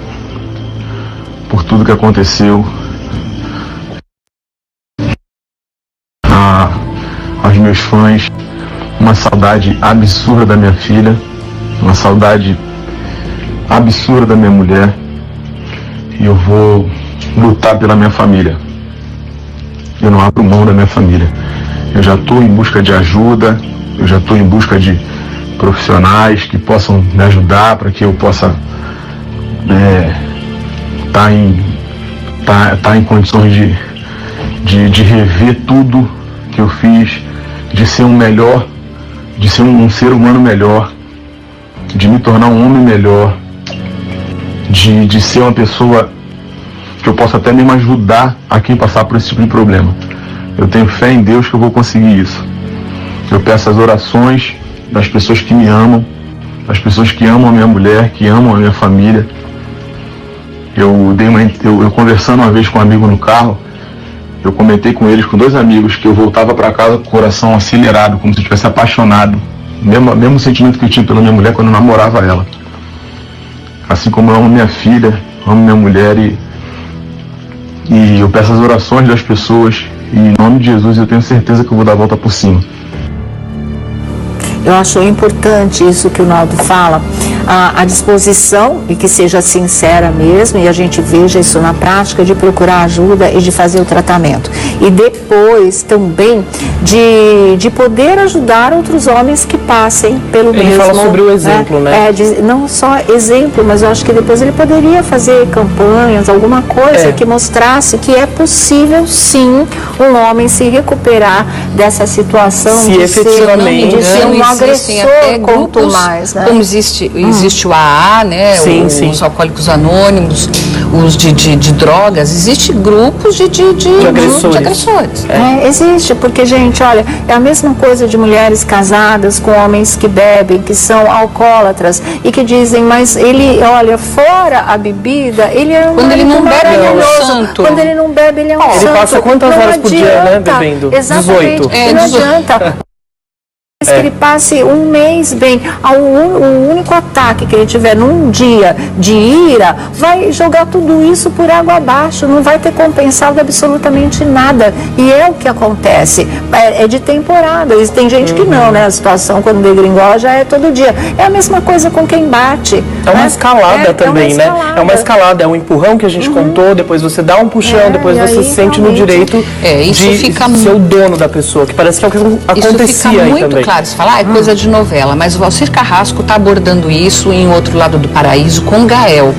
Speaker 2: por tudo que aconteceu. Aos meus fãs, uma saudade absurda da minha filha, uma saudade absurda da minha mulher, e eu vou lutar pela minha família. Eu não abro mão da minha família. Eu já estou em busca de ajuda, eu já estou em busca de profissionais que possam me ajudar para que eu possa tá em condições de rever tudo que eu fiz, de ser um melhor, de ser um ser humano melhor, de me tornar um homem melhor, de ser uma pessoa que eu possa até mesmo ajudar a quem passar por esse tipo de problema. Eu tenho fé em Deus que eu vou conseguir isso. Eu peço as orações das pessoas que me amam, das pessoas que amam a minha mulher, que amam a minha família. Eu conversando uma vez com um amigo no carro, eu comentei com eles, com 2 amigos, que eu voltava para casa com o coração acelerado, como se eu estivesse apaixonado. Mesmo sentimento que eu tinha pela minha mulher quando eu namorava ela. Assim como eu amo minha filha, amo minha mulher, e eu peço as orações das pessoas, e em nome de Jesus eu tenho certeza que eu vou dar a volta por cima.
Speaker 1: Eu acho importante isso que o Naldo fala, a disposição, e que seja sincera mesmo, e a gente veja isso na prática, de procurar ajuda e de fazer o tratamento. E depois também de poder ajudar outros homens que passem pelo mesmo.
Speaker 3: Ele fala sobre o exemplo, né?
Speaker 1: Não só exemplo, mas eu acho que depois ele poderia fazer campanhas, alguma coisa que mostrasse que é possível sim um homem se recuperar dessa situação,
Speaker 3: se efetivamente
Speaker 1: de ser um agressor, quanto
Speaker 4: grupos,
Speaker 1: mais, né?
Speaker 4: Como existe o AA, né? Os Alcoólicos Anônimos, os de drogas, existe grupos de agressores.
Speaker 1: Existe, porque, gente, olha, é a mesma coisa de mulheres casadas com homens que bebem, que são alcoólatras e que dizem, mas ele, olha, fora a bebida, ele é um
Speaker 4: Quando ele não bebe, ele é um santo.
Speaker 1: Quando ele não bebe, ele é um santo.
Speaker 3: Ele passa quantas horas por dia, né, bebendo?
Speaker 1: Exatamente,
Speaker 3: 18.
Speaker 1: Não adianta. Que ele passe um mês bem, o único ataque que ele tiver num dia de ira vai jogar tudo isso por água abaixo, não vai ter compensado absolutamente nada, e é o que acontece, é de temporada. Tem gente que não, né, a situação quando degringola já é todo dia, é a mesma coisa com quem bate.
Speaker 3: É uma escalada também, né? É uma escalada, é um empurrão que a gente contou, depois você dá um puxão, depois você se sente no direito de ser o dono da pessoa, que parece que é o que acontecia
Speaker 4: isso fica
Speaker 3: aí
Speaker 4: muito
Speaker 3: também.
Speaker 4: Claro, você fala, é coisa de novela, mas o Valcir Carrasco está abordando isso em Outro Lado do Paraíso com o Gael.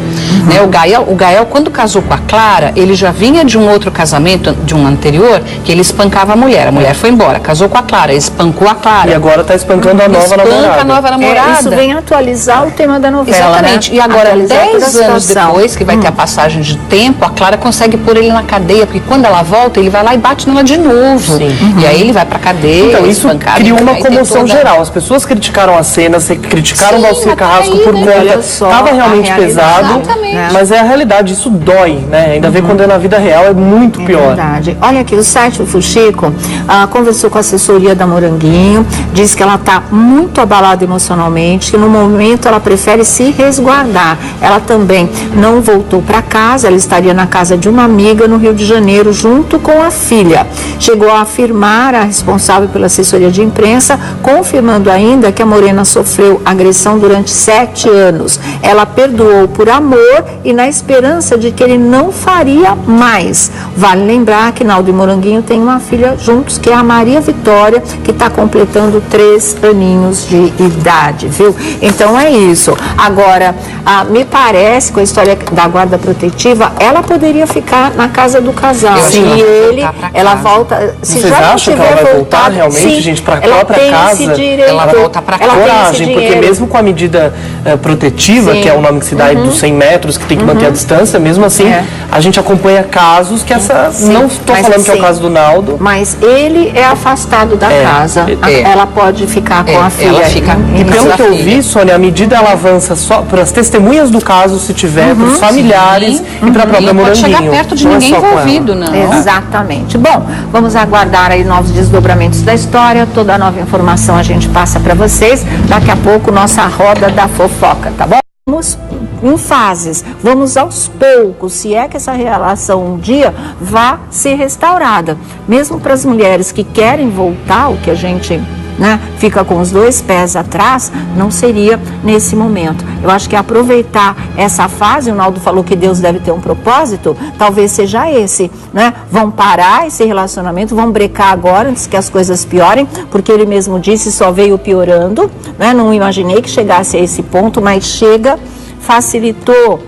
Speaker 4: Né? O Gael, quando casou com a Clara, ele já vinha de um outro casamento, de um anterior, que ele espancava a mulher foi embora, casou com a Clara, ele espancou a Clara.
Speaker 3: E agora está espancando a nova namorada.
Speaker 4: Espanca a nova namorada.
Speaker 1: Isso vem atualizar o tema da novela.
Speaker 4: Exatamente.
Speaker 1: Né?
Speaker 4: E agora,
Speaker 1: atualizar
Speaker 4: 10 anos depois, que vai ter a passagem de tempo, a Clara consegue pôr ele na cadeia, porque quando ela volta, ele vai lá e bate nela de novo. E aí ele vai pra cadeia.
Speaker 3: Então, isso criou uma comoção geral. As pessoas criticaram a cena, criticaram o Valcir Carrasco por conta. Estava realmente pesado, mas é a realidade, isso dói, né? Ainda ver quando é na vida real é muito pior.
Speaker 1: Verdade. Olha aqui, o site Fuxico conversou com a assessoria da Moranguinho, disse que ela está muito abalada emocionalmente, que no momento ela prefere se resguardar. Ela também não voltou para casa, ela estaria na casa de uma amiga no Rio de Janeiro junto com a filha. Chegou a afirmar a responsável pela assessoria de imprensa confirmando ainda que a Morena sofreu agressão durante 7 anos. Ela perdoou por amor e na esperança de que ele não faria mais. Vale lembrar que Naldo e Moranguinho têm uma filha juntos, que é a Maria Vitória, que está completando 3 aninhos de idade, viu? Então é isso. Agora, me parece, com a história da guarda protetiva, ela poderia ficar na casa do casal.
Speaker 4: Sim,
Speaker 1: e ela volta. Se
Speaker 3: Vocês
Speaker 1: já
Speaker 3: acham que ela vai voltar realmente,
Speaker 1: sim,
Speaker 3: gente, para a própria casa?
Speaker 4: Ela vai voltar para casa.
Speaker 3: Coragem, porque mesmo com a medida protetiva, que é o nome que se dá aí dos 100 metros, que tem que manter a distância, mesmo assim, a gente acompanha casos que não estou falando que é o caso do Naldo.
Speaker 1: Mas ele é afastado da casa. Ela pode ficar com a filha.
Speaker 4: Ela fica
Speaker 3: E pelo que eu vi, Sônia, a medida ela avança só para as testemunhas do caso, se tiver, para os familiares e para a própria Moranguinho.
Speaker 4: Não pode chegar perto de ninguém envolvido, não.
Speaker 1: Exatamente. Bom, vamos aguardar aí novos desdobramentos da história. Toda nova informação a gente passa para vocês. Daqui a pouco, nossa roda da fofoca, tá bom? Vamos em fases, vamos aos poucos, se é que essa relação um dia vá ser restaurada. Mesmo para as mulheres que querem voltar, o que a gente fica com os 2 pés atrás, não seria nesse momento. Eu acho que aproveitar essa fase, o Naldo falou que Deus deve ter um propósito, talvez seja esse, Vão parar esse relacionamento, vão brecar agora antes que as coisas piorem, porque ele mesmo disse, só veio piorando, Não imaginei que chegasse a esse ponto, mas chega, facilitou,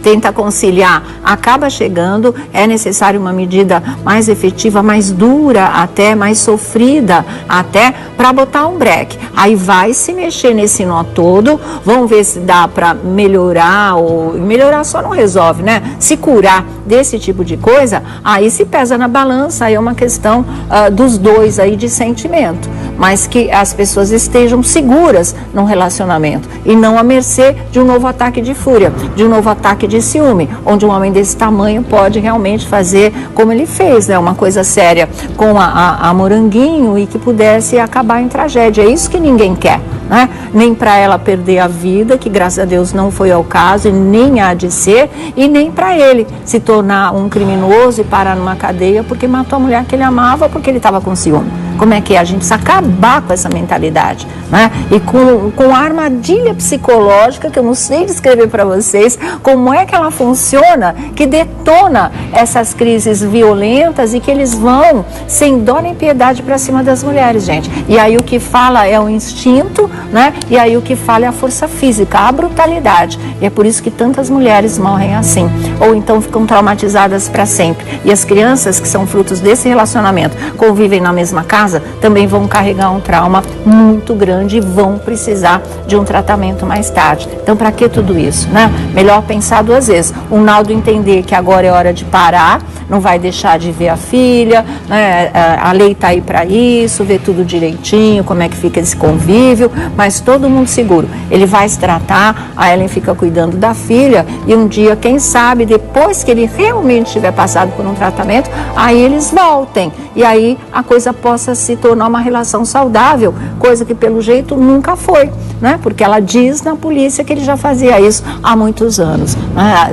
Speaker 1: tenta conciliar, acaba chegando, é necessário uma medida mais efetiva, mais dura até, mais sofrida até, para botar um breque. Aí vai se mexer nesse nó todo, vamos ver se dá para melhorar, ou melhorar só não resolve, Se curar desse tipo de coisa, aí se pesa na balança, aí é uma questão dos dois aí de sentimento, mas que as pessoas estejam seguras num relacionamento e não à mercê de um novo ataque de fúria, de um novo ataque de ciúme, onde um homem desse tamanho pode realmente fazer como ele fez, uma coisa séria com a Moranguinho e que pudesse acabar em tragédia. É isso que ninguém quer, Nem para ela perder a vida, que graças a Deus não foi ao caso e nem há de ser, e nem para ele se tornar um criminoso e parar numa cadeia porque matou a mulher que ele amava porque ele estava com ciúme. Como é que é? A gente precisa acabar com essa mentalidade, E com a armadilha psicológica, que eu não sei descrever para vocês, como é que ela funciona, que detona essas crises violentas e que eles vão sem dó nem piedade para cima das mulheres, gente. E aí o que fala é o instinto, E aí o que fala é a força física, a brutalidade. E é por isso que tantas mulheres morrem assim, ou então ficam traumatizadas para sempre. E as crianças que são frutos desse relacionamento, convivem na mesma casa, também vão carregar um trauma muito grande e vão precisar de um tratamento mais tarde. Então, para que tudo isso, Melhor pensar 2 vezes. O Naldo entender que agora é hora de parar, não vai deixar de ver a filha, a lei está aí para isso, ver tudo direitinho, como é que fica esse convívio, mas todo mundo seguro. Ele vai se tratar, a Ellen fica cuidando da filha e um dia, quem sabe, depois que ele realmente tiver passado por um tratamento, aí eles voltem e aí a coisa possa se tornar uma relação saudável, coisa que pelo jeito nunca foi, Porque ela diz na polícia que ele já fazia isso há muitos anos.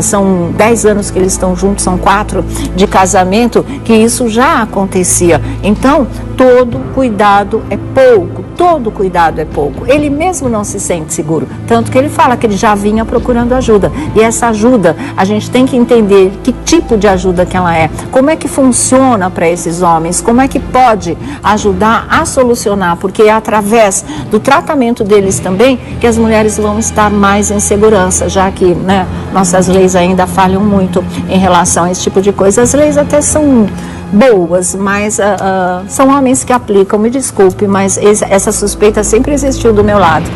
Speaker 1: São 10 anos que eles estão juntos, são 4 de casamento, que isso já acontecia. Então, todo cuidado é pouco, todo cuidado é pouco. Ele mesmo não se sente seguro, tanto que ele fala que ele já vinha procurando ajuda. E essa ajuda, a gente tem que entender que tipo de ajuda que ela é, como é que funciona para esses homens, como é que pode ajudar a solucionar, porque é através do tratamento deles também que as mulheres vão estar mais em segurança, já que nossas leis ainda falham muito em relação a esse tipo de coisa. As leis até são boas, mas são homens que aplicam, me desculpe, mas essa suspeita sempre existiu do meu lado,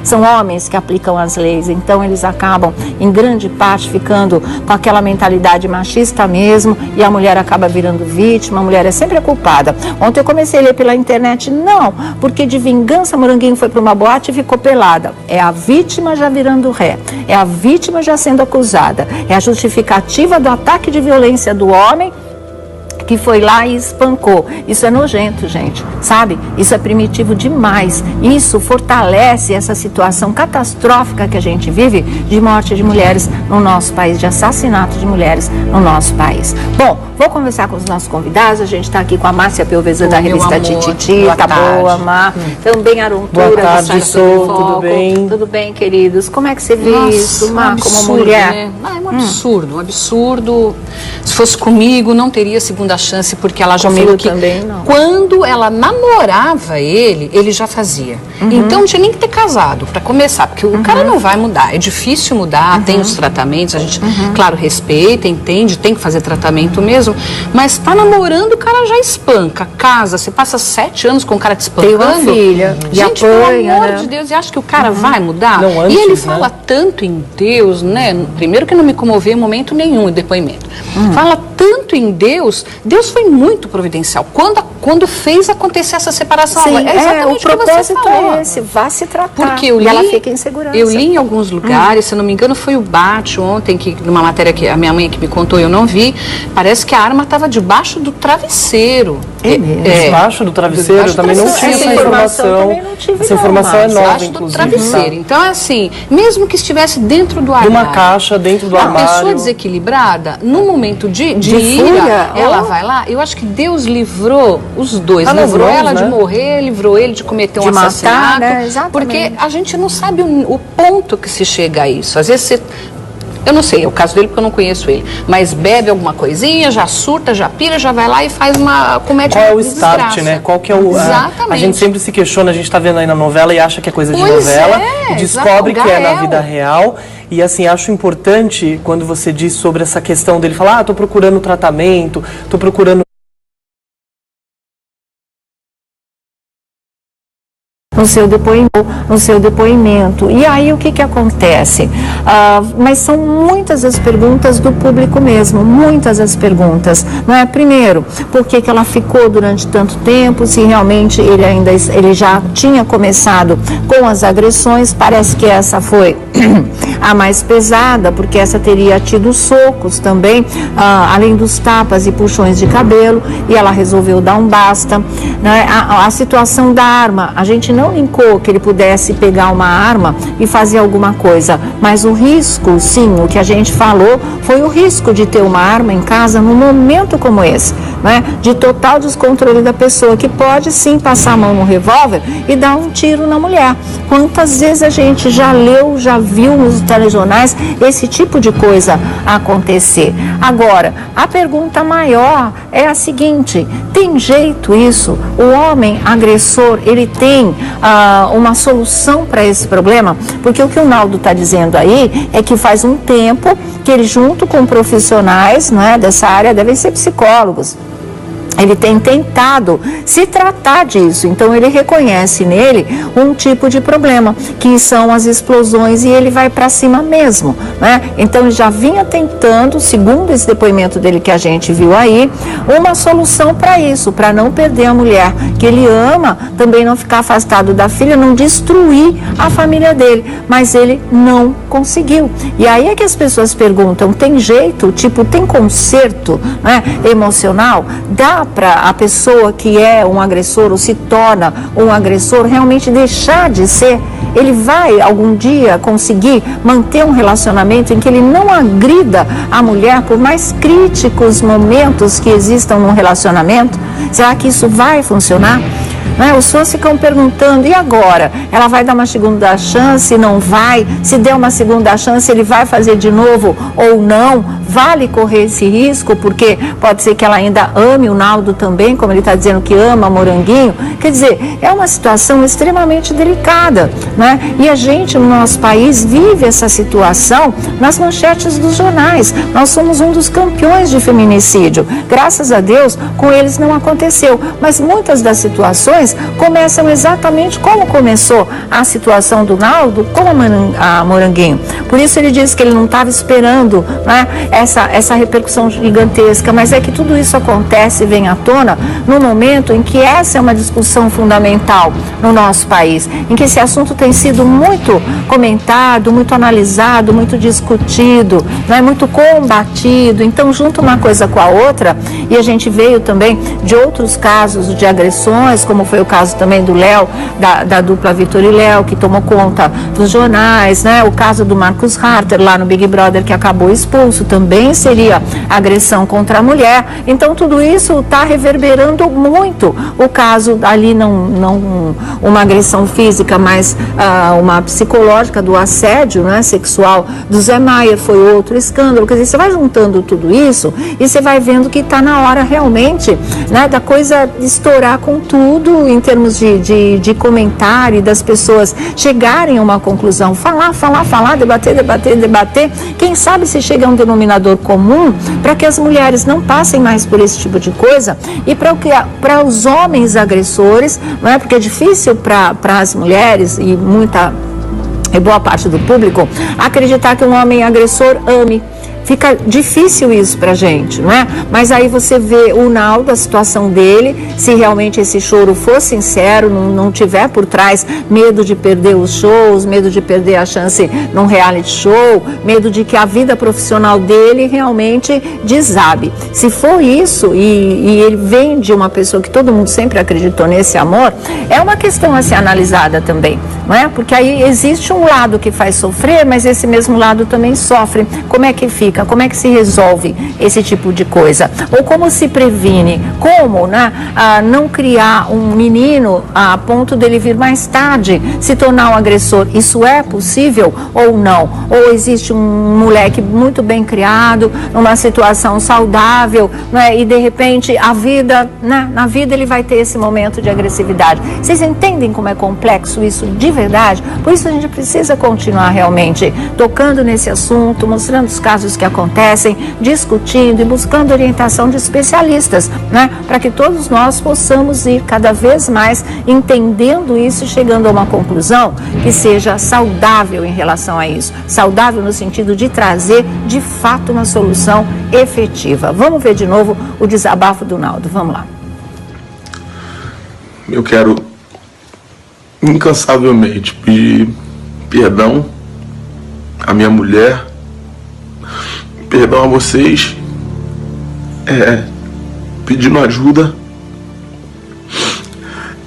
Speaker 1: São homens que aplicam as leis, então eles acabam, em grande parte, ficando com aquela mentalidade machista mesmo, e a mulher acaba virando vítima, a mulher é sempre a culpada. Ontem eu comecei a ler pela internet, não, porque de vingança Moranguinho foi para uma boate e ficou pelada. É a vítima já virando ré, é a vítima já sendo acusada, é a justificativa do ataque de violência do homem, que foi lá e espancou. Isso é nojento, gente, sabe? Isso é primitivo demais. Isso fortalece essa situação catastrófica que a gente vive de morte de mulheres no nosso país, de assassinato de mulheres no nosso país. Bom, vou conversar com os nossos convidados. A gente está aqui com a Márcia Pelvezan da revista Tititi. Tá boa, Má. Também a Arontura.
Speaker 3: Boa tarde, Sou. Tudo bem?
Speaker 1: Tudo bem, queridos. Como é que você vê isso, Má, como mulher?
Speaker 4: Né? É um absurdo, um absurdo. Se fosse comigo, não teria segunda chance, porque ela já falou que quando ela namorava ele já fazia. Então não tinha nem que ter casado, para começar, porque o cara não vai mudar. É difícil mudar, tem os tratamentos, a gente, claro, respeita, entende, tem que fazer tratamento mesmo, mas tá namorando, o cara já espanca, casa, você passa 7 anos com o cara te espancando.
Speaker 1: Tem uma filha,
Speaker 4: gente,
Speaker 1: apanha,
Speaker 4: pelo amor de Deus, e acha que o cara vai mudar?
Speaker 3: Não, antes,
Speaker 4: e ele fala tanto em Deus, né? Primeiro que não me comoveu em momento nenhum o depoimento. Fala tanto em Deus, Deus foi muito providencial. Quando fez acontecer essa separação,
Speaker 1: sim,
Speaker 4: é exatamente
Speaker 1: o propósito
Speaker 4: que você falou.
Speaker 1: é esse, vá se tratar.
Speaker 4: Porque
Speaker 1: e ela fica em segurança.
Speaker 4: Eu li em alguns lugares, se eu não me engano foi o Bate ontem, que numa matéria que a minha mãe que me contou, eu não vi, parece que a arma estava debaixo do travesseiro.
Speaker 3: É mesmo? Debaixo do travesseiro? Eu também não tinha essa informação. Essa informação é nova, inclusive.
Speaker 4: Do travesseiro. Então, assim, mesmo que estivesse dentro do armário.
Speaker 3: De uma caixa dentro do armário.
Speaker 4: A pessoa desequilibrada, no momento de ira, ela vai lá. Eu acho que Deus livrou os dois. Livrou ela de morrer, livrou ele de cometer um assassinato.
Speaker 1: Né?
Speaker 4: Porque a gente não sabe o ponto que se chega a isso. Às vezes você... Eu não sei, é o caso dele porque eu não conheço ele. Mas bebe alguma coisinha, já surta, já pira, já vai lá e faz comete
Speaker 3: uma desgraça. Qual é o start, né? Qual que é o...
Speaker 4: Exatamente.
Speaker 3: A gente sempre se questiona, a gente tá vendo aí na novela e acha que é coisa de novela. E descobre que é na vida real. E assim, acho importante quando você diz sobre essa questão dele falar, tô procurando tratamento, tô procurando...
Speaker 1: no seu depoimento. E aí o que acontece? Mas são muitas as perguntas do público mesmo, muitas as perguntas, não é? Primeiro, por que ela ficou durante tanto tempo, se realmente ele já tinha começado com as agressões, parece que essa foi a mais pesada, porque essa teria tido socos também, além dos tapas e puxões de cabelo, e ela resolveu dar um basta, né? A situação da arma, a gente não linkou que ele pudesse pegar uma arma e fazer alguma coisa, mas o risco, sim, o que a gente falou foi o risco de ter uma arma em casa num momento como esse, né? De total descontrole da pessoa, que pode sim passar a mão no revólver e dar um tiro na mulher. Quantas vezes a gente já leu, já viu nos telejornais esse tipo de coisa acontecer? Agora, a pergunta maior é a seguinte: tem jeito isso? O homem agressor, ele tem uma solução para esse problema? Porque o que o Naldo está dizendo aí é que faz um tempo que ele, junto com profissionais, né, dessa área, devem ser psicólogos, ele tem tentado se tratar disso. Então ele reconhece nele um tipo de problema, que são as explosões, e ele vai para cima mesmo, né? Então ele já vinha tentando, segundo esse depoimento dele que a gente viu aí, uma solução para isso, para não perder a mulher que ele ama, também não ficar afastado da filha, não destruir a família dele, mas ele não conseguiu. E aí é que as pessoas perguntam, tem jeito? Tipo, tem conserto, né, emocional? Dá para a pessoa que é um agressor ou se torna um agressor realmente deixar de ser? Ele vai algum dia conseguir manter um relacionamento em que ele não agrida a mulher, por mais críticos momentos que existam num relacionamento? Será que isso vai funcionar? Os fãs ficam perguntando, e agora? Ela vai dar uma segunda chance? Não vai? Se der uma segunda chance, ele vai fazer de novo ou não? Vale correr esse risco? Porque pode ser que ela ainda ame o Naldo também, como ele está dizendo que ama Moranguinho. Quer dizer, é uma situação extremamente delicada, né? E a gente, no nosso país, vive essa situação nas manchetes dos jornais. Nós somos um dos campeões de feminicídio. Graças a Deus, com eles não aconteceu. Mas muitas das situações agressões começam exatamente como começou a situação do Naldo com a Moranguinho. Por isso ele disse que ele não estava esperando, né, essa repercussão gigantesca, mas é que tudo isso acontece e vem à tona no momento em que essa é uma discussão fundamental no nosso país, em que esse assunto tem sido muito comentado, muito analisado, muito discutido, né, muito combatido. Então, junto uma coisa com a outra, e a gente veio também de outros casos de agressões, como foi o caso também do Léo, da dupla Vitor e Léo, que tomou conta dos jornais, né? O caso do Marcos Harter lá no Big Brother, que acabou expulso, também seria agressão contra a mulher. Então, tudo isso está reverberando muito. O caso ali, não uma agressão física, mas uma psicológica do assédio, né, sexual do Zé Maier, foi outro escândalo. Quer dizer, você vai juntando tudo isso e você vai vendo que está na hora realmente, né, da coisa estourar com tudo em termos de comentário e das pessoas chegarem a uma conclusão, falar, debater. Quem sabe se chega a um denominador comum para que as mulheres não passem mais por esse tipo de coisa e para os homens agressores, não é? Porque é difícil para as mulheres e boa parte do público acreditar que um homem agressor ame. Fica difícil isso pra gente, não é? Mas aí você vê o Naldo, a situação dele, se realmente esse choro for sincero, não tiver por trás medo de perder os shows, medo de perder a chance num reality show, medo de que a vida profissional dele realmente desabe. Se for isso, e ele vem de uma pessoa que todo mundo sempre acreditou nesse amor, é uma questão a ser analisada também, não é? Porque aí existe um lado que faz sofrer, mas esse mesmo lado também sofre. Como é que fica? Como é que se resolve esse tipo de coisa? Ou como se previne? Como, né, não criar um menino a ponto dele vir mais tarde se tornar um agressor? Isso é possível ou não? Ou existe um moleque muito bem criado, numa situação saudável, né, e de repente a vida, né, na vida ele vai ter esse momento de agressividade. Vocês entendem como é complexo isso de verdade? Por isso a gente precisa continuar realmente tocando nesse assunto, mostrando os casos que acontecem, discutindo e buscando orientação de especialistas, né? Para que todos nós possamos ir cada vez mais entendendo isso e chegando a uma conclusão que seja saudável em relação a isso. Saudável no sentido de trazer, de fato, uma solução efetiva. Vamos ver de novo o desabafo do Naldo. Vamos lá.
Speaker 2: Eu quero incansavelmente pedir perdão à minha mulher, perdão a vocês, pedindo ajuda,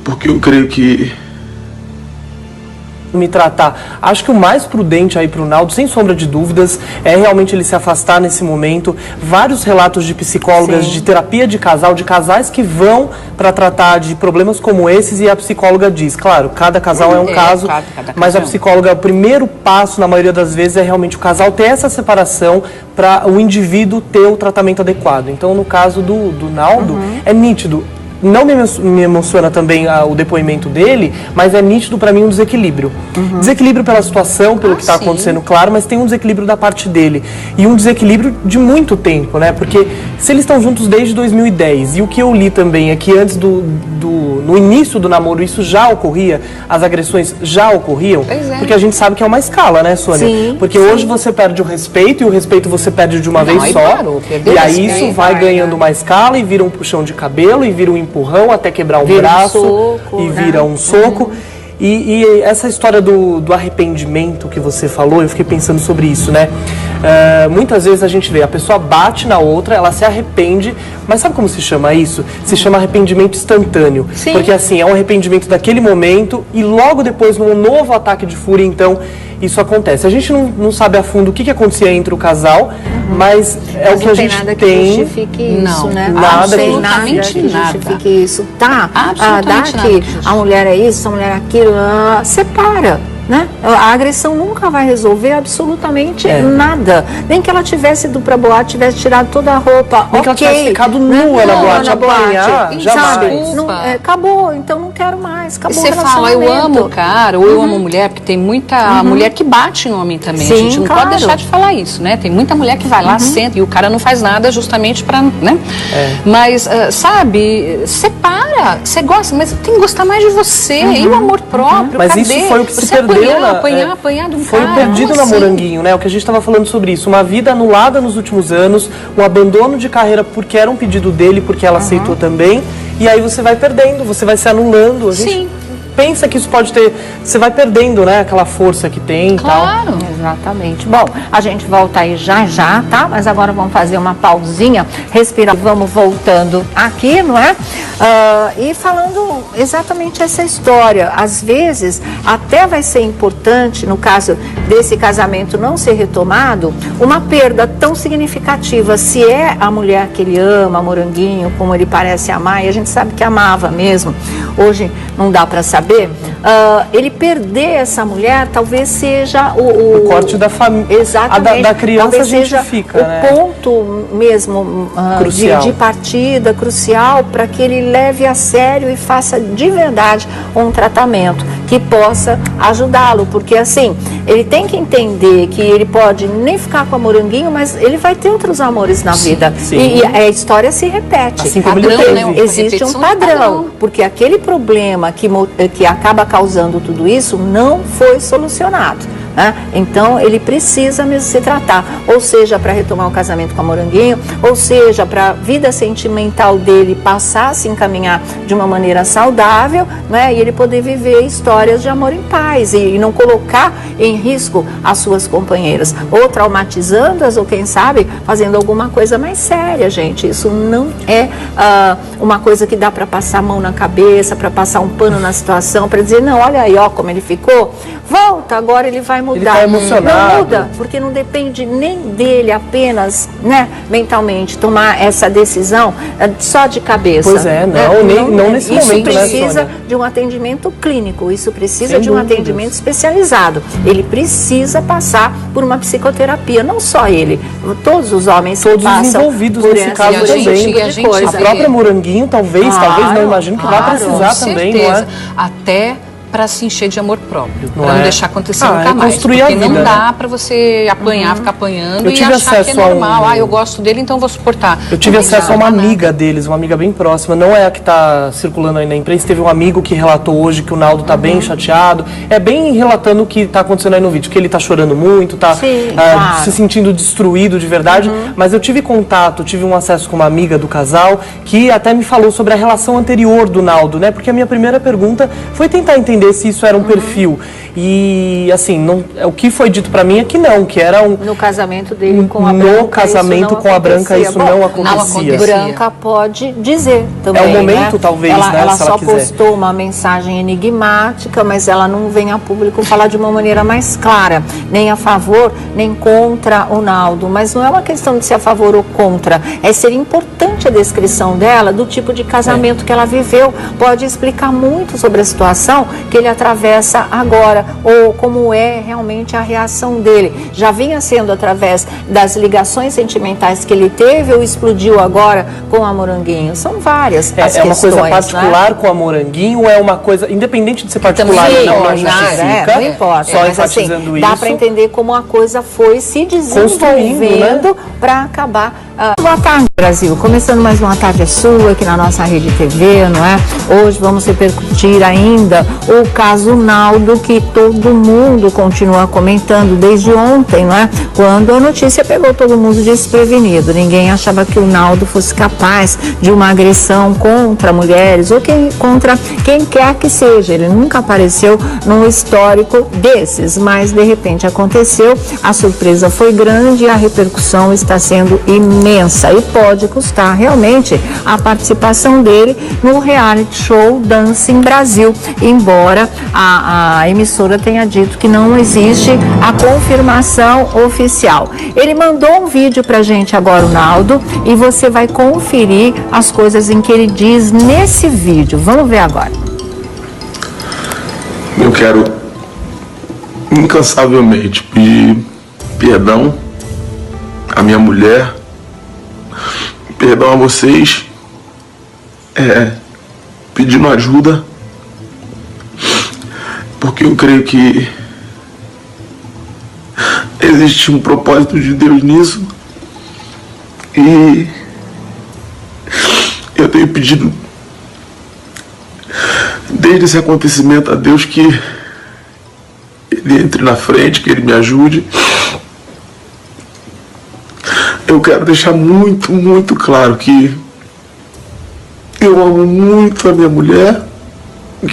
Speaker 2: porque eu creio que
Speaker 3: me tratar. Acho que o mais prudente aí para o Naldo, sem sombra de dúvidas, é realmente ele se afastar nesse momento. Vários relatos de psicólogas, sim, de terapia de casal, de casais que vão para tratar de problemas como esses, e a psicóloga diz, claro, cada casal é um caso, mas a psicóloga, o primeiro passo, na maioria das vezes, é realmente o casal ter essa separação para o indivíduo ter o tratamento adequado. Então, no caso do Naldo, é nítido. Não me emociona também o depoimento dele, mas é nítido para mim um desequilíbrio. Desequilíbrio pela situação, pelo que está acontecendo, claro, mas tem um desequilíbrio da parte dele. E um desequilíbrio de muito tempo, né? Porque se eles estão juntos desde 2010, e o que eu li também é que antes no início do namoro isso já ocorria, as agressões já ocorriam, porque a gente sabe que é uma escala, né, Sônia? Sim, porque hoje você perde o respeito, e o respeito você perde de uma vez só, e aí isso vai ganhando uma escala, e vira um puxão de cabelo, e vira um empurrão até quebrar um braço, soco, e vira um soco. E essa história do arrependimento que você falou, eu fiquei pensando sobre isso, né? Muitas vezes a gente vê, a pessoa bate na outra, ela se arrepende, mas sabe como se chama isso? Se chama arrependimento instantâneo. Sim. Porque assim, é um arrependimento daquele momento, e logo depois, num novo ataque de fúria, então, isso acontece. A gente não sabe a fundo o que acontecia entre o casal, mas é o que a gente tem.
Speaker 1: Nada que justifique isso, né?
Speaker 3: Nada
Speaker 1: que justifique isso. Tá, dá que a mulher é isso, a mulher é aquilo, separa. né? A agressão nunca vai resolver absolutamente nada. Nem que ela tivesse ido pra boate, tivesse tirado toda a roupa,
Speaker 3: nem que ela tivesse ficado nua na boate, apanhar, jamais.
Speaker 1: Acabou, então não quero mais, acabou.
Speaker 4: E você fala, eu amo o cara, ou eu amo a mulher, porque tem muita mulher que bate em homem também.
Speaker 1: Sim,
Speaker 4: a gente não pode deixar de falar isso, né? Tem muita mulher que vai lá, senta, e o cara não faz nada justamente pra, né? Mas, sabe, separa, você gosta, mas tem que gostar mais de você, e o amor próprio,
Speaker 3: mas
Speaker 4: cadê?
Speaker 3: isso foi o que se
Speaker 4: você
Speaker 3: perdeu
Speaker 4: apanhar de um
Speaker 3: foi
Speaker 4: cara.
Speaker 3: Foi perdido na Moranguinho, né? O que a gente estava falando sobre isso. Uma vida anulada nos últimos anos, um abandono de carreira porque era um pedido dele, porque ela aceitou também. E aí você vai perdendo, você vai se anulando. A gente pensa que isso pode ter... Você vai perdendo, né? Aquela força que tem e tal.
Speaker 1: Exatamente. Bom, a gente volta aí já já, tá? Mas agora vamos fazer uma pausinha, respirar, vamos voltando aqui, não é? E falando exatamente essa história. Às vezes, até vai ser importante, no caso desse casamento não ser retomado, uma perda tão significativa. Se é a mulher que ele ama, Moranguinho, como ele parece amar, e a gente sabe que amava mesmo, hoje não dá para saber, ele perder essa mulher talvez seja
Speaker 3: o corte da família.
Speaker 1: Exatamente.
Speaker 3: Da criança
Speaker 1: talvez
Speaker 3: a gente
Speaker 1: seja
Speaker 3: fica,
Speaker 1: o ponto mesmo de partida crucial para que ele leve a sério e faça de verdade um tratamento que possa ajudá-lo, porque assim, ele tem que entender que ele pode nem ficar com a Moranguinho, mas ele vai ter outros amores na vida. E a história se repete.
Speaker 3: Assim como ele teve.
Speaker 1: Existe um padrão, porque aquele problema que acaba causando tudo isso não foi solucionado. Então ele precisa mesmo se tratar, ou seja, para retomar o casamento com a Moranguinho, ou seja, para a vida sentimental dele passar a se encaminhar de uma maneira saudável, né? E ele poder viver histórias de amor em paz e não colocar em risco as suas companheiras, ou traumatizando-as, ou quem sabe fazendo alguma coisa mais séria, gente. Isso não é uma coisa que dá para passar a mão na cabeça, para passar um pano na situação, para dizer, não, olha aí, ó, como ele ficou, volta, agora ele vai mudar.
Speaker 3: Ele tá emocionado.
Speaker 1: Não muda, porque não depende nem dele apenas, né, mentalmente, tomar essa decisão só de cabeça.
Speaker 3: Pois é, não nesse momento,
Speaker 1: né, Isso precisa
Speaker 3: né,
Speaker 1: de um atendimento clínico, isso precisa de um atendimento especializado. Ele precisa passar por uma psicoterapia, não só ele, todos os homens
Speaker 3: todos
Speaker 1: que passam
Speaker 3: envolvidos
Speaker 1: por
Speaker 3: nesse caso também. A própria Moranguinho, talvez não imagino que vai precisar também, não é?
Speaker 4: Até para se encher de amor próprio,
Speaker 3: Não
Speaker 4: para não
Speaker 3: é?
Speaker 4: deixar acontecer nunca mais.
Speaker 3: Construir
Speaker 4: porque
Speaker 3: a vida,
Speaker 4: não dá
Speaker 3: né?
Speaker 4: para você apanhar, ficar apanhando
Speaker 3: Eu
Speaker 4: e
Speaker 3: tive
Speaker 4: achar que é
Speaker 3: acesso a
Speaker 4: normal. Eu gosto dele, então vou suportar.
Speaker 3: Eu tive acesso a uma amiga deles, uma amiga bem próxima, não é a que está circulando aí na imprensa. Teve um amigo que relatou hoje que o Naldo está bem chateado. É bem relatando o que está acontecendo aí no vídeo, que ele está chorando muito, está se sentindo destruído de verdade. Mas eu tive contato, tive um acesso com uma amiga do casal que até me falou sobre a relação anterior do Naldo, né? Porque a minha primeira pergunta foi tentar entender se isso era um perfil. E assim, o que foi dito pra mim é que não, que era um...
Speaker 1: No casamento dele com a Branca,
Speaker 3: no casamento com a Branca isso não acontecia.
Speaker 1: Branca pode dizer também,
Speaker 3: é o momento, né? Talvez,
Speaker 1: ela
Speaker 3: se
Speaker 1: só
Speaker 3: ela quiser.
Speaker 1: Postou uma mensagem enigmática, mas ela não vem a público falar de uma maneira mais clara, nem a favor, nem contra o Naldo. Mas não é uma questão de ser a favor ou contra, é ser importante a descrição dela do tipo de casamento que ela viveu. Pode explicar muito sobre a situação que ele atravessa agora, ou como é realmente a reação dele. Já vinha sendo através das ligações sentimentais que ele teve ou explodiu agora com a Moranguinho? São várias as questões.
Speaker 3: É uma coisa particular,
Speaker 1: né?
Speaker 3: Com a Moranguinho, ou é uma coisa, independente de ser particular, não justifica?
Speaker 1: Não importa,
Speaker 3: só
Speaker 1: mas assim, dá para entender como a coisa foi se desenvolvendo, né? Para acabar. Boa tarde, Brasil. Começando mais uma Tarde é Sua aqui na nossa Rede TV, não é? Hoje vamos repercutir ainda o caso Naldo, que todo mundo continua comentando desde ontem, não é? Quando a notícia pegou todo mundo desprevenido. Ninguém achava que o Naldo fosse capaz de uma agressão contra mulheres ou contra quem quer que seja. Ele nunca apareceu num histórico desses, mas de repente aconteceu. A surpresa foi grande e a repercussão está sendo imensa e pode custar realmente a participação dele no reality show Dancing Brasil, embora a emissora tenha dito que não existe a confirmação oficial. Ele mandou um vídeo pra gente agora, o Naldo, e você vai conferir as coisas em que ele diz nesse vídeo. Vamos ver agora.
Speaker 2: Eu quero incansavelmente pedir perdão à minha mulher, perdão a vocês, pedindo ajuda, porque eu creio que existe um propósito de Deus nisso, e eu tenho pedido desde esse acontecimento a Deus que Ele entre na frente, que Ele me ajude. Eu quero deixar muito, muito claro que eu amo muito a minha mulher.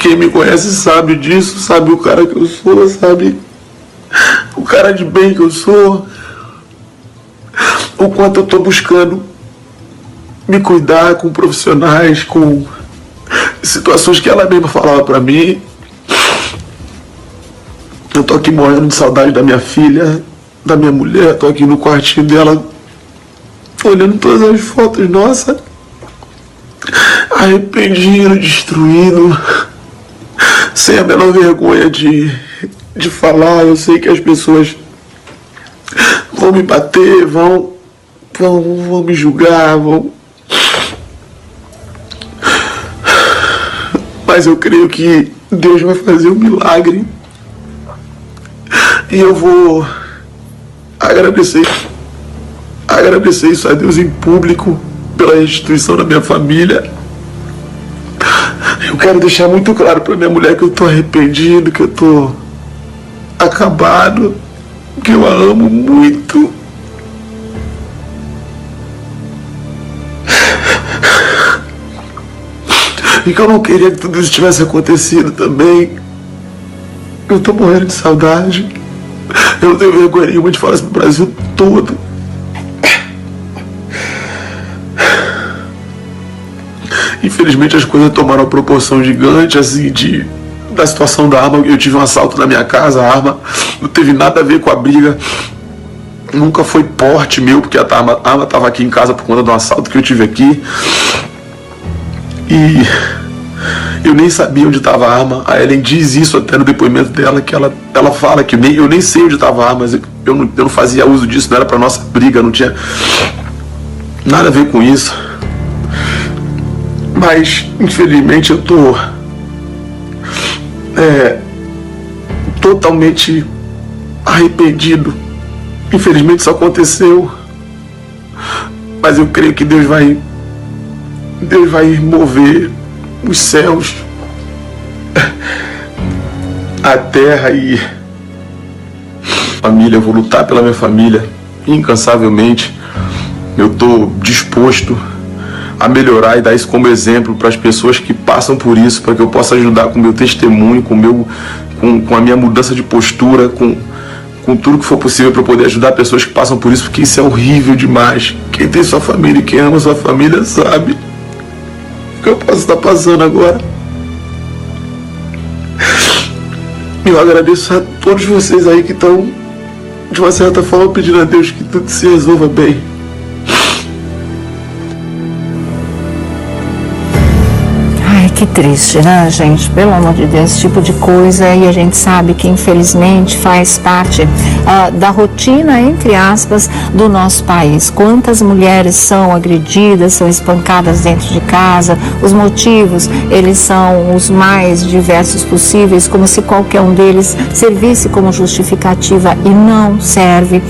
Speaker 2: Quem me conhece sabe disso, sabe o cara que eu sou, sabe o cara de bem que eu sou, o quanto eu estou buscando me cuidar com profissionais, com situações que ela mesma falava para mim. Eu tô aqui morrendo de saudade da minha filha, da minha mulher, tô aqui no quartinho dela, olhando todas as fotos nossas, arrependido, destruído, sem a menor vergonha de falar. Eu sei que as pessoas vão me bater, vão me julgar, mas eu creio que Deus vai fazer um milagre. E eu vou agradecer isso a Deus em público pela restituição da minha família. Eu quero deixar muito claro para minha mulher que eu tô arrependido, que eu tô acabado, que eu a amo muito. E que eu não queria que tudo isso tivesse acontecido também. Eu tô morrendo de saudade. Eu não tenho vergonha nenhuma de falar isso pro Brasil todo. Infelizmente as coisas tomaram uma proporção gigante, assim, da situação da arma. Eu tive um assalto na minha casa, a arma não teve nada a ver com a briga. Nunca foi porte meu, porque a arma estava aqui em casa por conta do assalto que eu tive aqui. E eu nem sabia onde estava a arma. A Ellen diz isso até no depoimento dela, que ela fala que eu nem sei onde estava a arma, mas eu não fazia uso disso, não era para nossa briga, não tinha nada a ver com isso. Mas infelizmente eu tô totalmente arrependido. Infelizmente isso aconteceu, mas eu creio que Deus vai mover os céus, a terra e família. Eu vou lutar pela minha família incansavelmente. Eu estou disposto a melhorar e dar isso como exemplo para as pessoas que passam por isso, para que eu possa ajudar com o meu testemunho, com a minha mudança de postura, com tudo que for possível para poder ajudar pessoas que passam por isso, porque isso é horrível demais. Quem tem sua família e quem ama sua família sabe o que eu posso estar passando agora. Eu agradeço a todos vocês aí que estão, de uma certa forma, pedindo a Deus que tudo se resolva bem.
Speaker 1: Que triste, né, gente? Pelo amor de Deus, esse tipo de coisa, e a gente sabe que infelizmente faz parte da rotina, entre aspas, do nosso país. Quantas mulheres são agredidas, são espancadas dentro de casa? Os motivos, eles são os mais diversos possíveis, como se qualquer um deles servisse como justificativa, e não serve,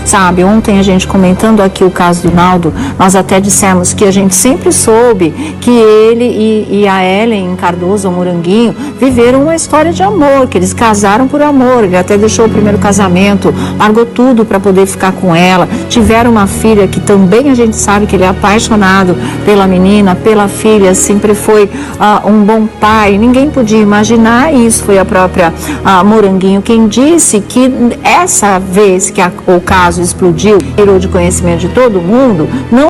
Speaker 1: sabe? Ontem a gente comentando aqui o caso do Naldo, nós até dissemos que a gente sempre soube que ele e a Ellen Cardoso, o Moranguinho, viveram uma história de amor, que eles casaram por amor. Ele até deixou o primeiro casamento, largou tudo para poder ficar com ela. Tiveram uma filha que também a gente sabe que ele é apaixonado pela menina, pela filha, sempre foi um bom pai. Ninguém podia imaginar, e isso foi a própria Moranguinho quem disse, que essa vez que o caso explodiu, virou de conhecimento de todo mundo, não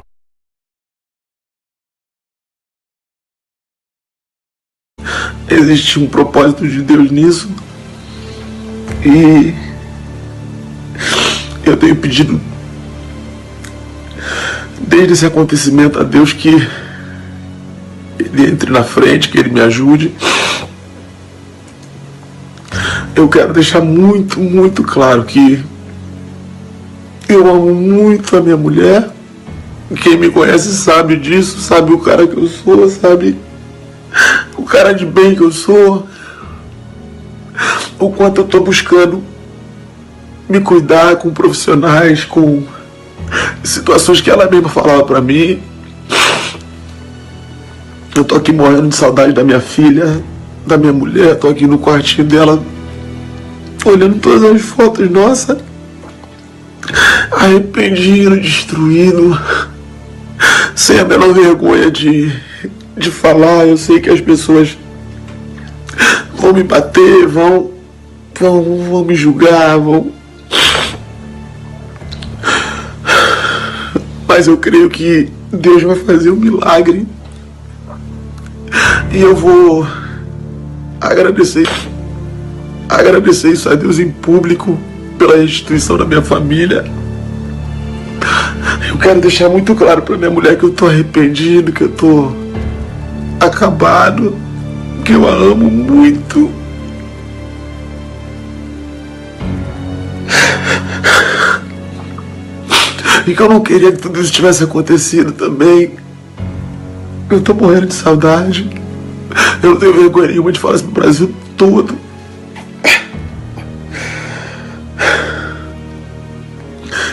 Speaker 2: existe um propósito de Deus nisso, e eu tenho pedido desde esse acontecimento a Deus que Ele entre na frente, que Ele me ajude. eu quero deixar muito, muito claro que eu amo muito a minha mulher. Quem me conhece sabe disso, sabe o cara que eu sou, sabe o cara de bem que eu sou, o quanto eu tô buscando me cuidar com profissionais, com situações que ela mesma falava pra mim. Eu tô aqui morrendo de saudade da minha filha, da minha mulher, tô aqui no quartinho dela, olhando todas as fotos nossas, arrependido, destruído, sem a menor vergonha de falar. Eu sei que as pessoas vão me bater, vão me julgar, mas eu creio que Deus vai fazer um milagre. E eu vou agradecer isso a Deus em público pela restituição da minha família. Eu quero deixar muito claro para minha mulher que eu tô arrependido, que eu tô acabado, que eu a amo muito. E que eu não queria que tudo isso tivesse acontecido também. Eu tô morrendo de saudade. Eu não tenho vergonha nenhuma de falar isso pro Brasil todo.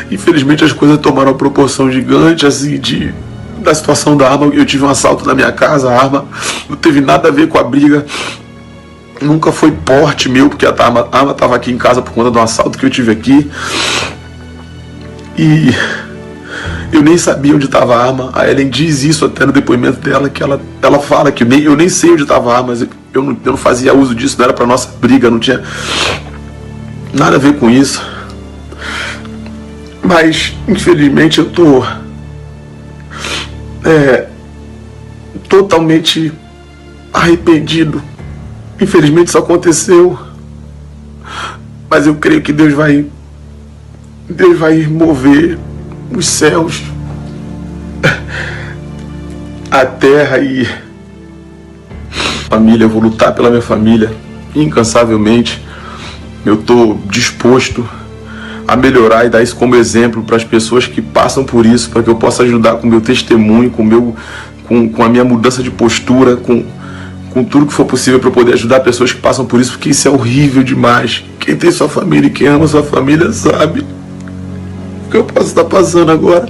Speaker 2: Infelizmente as coisas tomaram uma proporção gigante, assim, da situação da arma. Eu tive um assalto na minha casa, a arma não teve nada a ver com a briga. Nunca foi porte meu, porque a arma estava aqui em casa por conta do assalto que eu tive aqui. E eu nem sabia onde estava a arma. A Ellen diz isso até no depoimento dela, que ela fala que eu nem sei onde estava a arma, mas eu não fazia uso disso, não era para nossa briga, não tinha nada a ver com isso. Mas infelizmente eu tô totalmente arrependido. Infelizmente isso aconteceu, mas eu creio que Deus vai mover os céus, a terra e família. Eu vou lutar pela minha família incansavelmente. Eu estou disposto a melhorar e dar isso como exemplo para as pessoas que passam por isso, para que eu possa ajudar com o meu testemunho, com a minha mudança de postura, com tudo que for possível para poder ajudar pessoas que passam por isso, porque isso é horrível demais. Quem tem sua família e quem ama sua família sabe o que eu posso estar passando agora.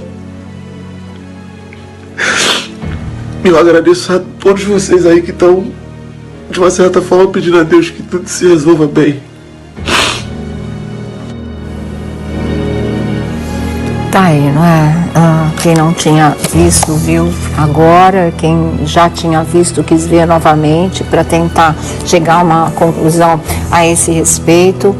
Speaker 2: Eu agradeço a todos vocês aí que estão, de uma certa forma, pedindo a Deus que tudo se resolva bem.
Speaker 1: Tá aí, não é? Quem não tinha visto, viu agora. Quem já tinha visto, quis ver novamente para tentar chegar a uma conclusão a esse respeito.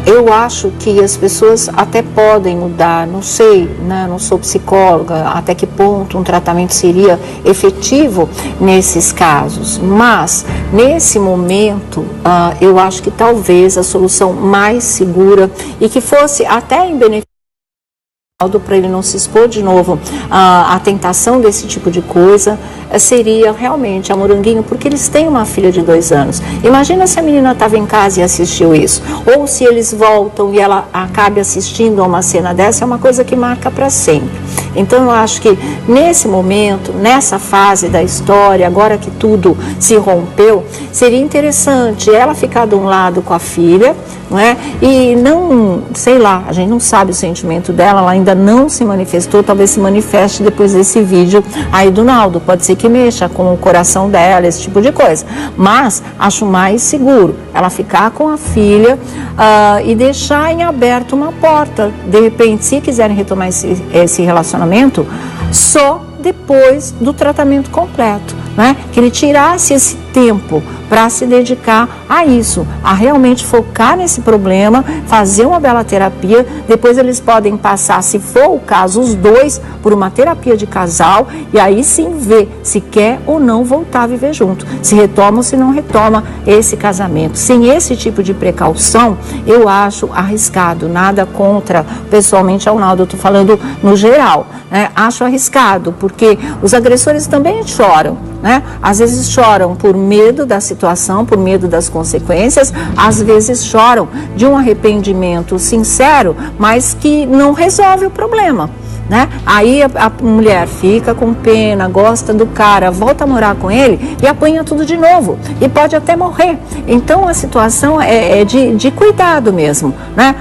Speaker 1: Eu acho que as pessoas até podem mudar, não sei, né? Não sou psicóloga, até que ponto um tratamento seria efetivo nesses casos, mas nesse momento eu acho que talvez a solução mais segura e que fosse até em benefício para ele não se expor de novo à tentação desse tipo de coisa, seria realmente a Moranguinho, porque eles têm uma filha de 2 anos. Imagina se a menina estava em casa e assistiu isso, ou se eles voltam e ela acabe assistindo a uma cena dessa, é uma coisa que marca para sempre. Então eu acho que nesse momento, nessa fase da história, agora que tudo se rompeu, seria interessante ela ficar de um lado com a filha, não é? E não, sei lá, a gente não sabe o sentimento dela, ela ainda não se manifestou, talvez se manifeste depois desse vídeo aí do Naldo, pode ser que mexa com o coração dela, esse tipo de coisa, mas acho mais seguro ela ficar com a filha e deixar em aberto uma porta, de repente, se quiserem retomar esse relacionamento, só depois do tratamento completo, né? Que ele tirasse esse tempo para se dedicar a isso, a realmente focar nesse problema, fazer uma bela terapia. Depois eles podem passar, se for o caso, os dois por uma terapia de casal e aí sim ver se quer ou não voltar a viver junto, se retoma ou se não retoma esse casamento. Sem esse tipo de precaução, eu acho arriscado, nada contra pessoalmente ao Naldo, eu estou falando no geral, né? Acho arriscado, porque os agressores também choram. né? Às vezes choram por medo da situação, por medo das consequências, às vezes choram de um arrependimento sincero, mas que não resolve o problema, né? Aí a mulher fica com pena, gosta do cara, volta a morar com ele e apanha tudo de novo e pode até morrer. Então a situação é de cuidado mesmo, né?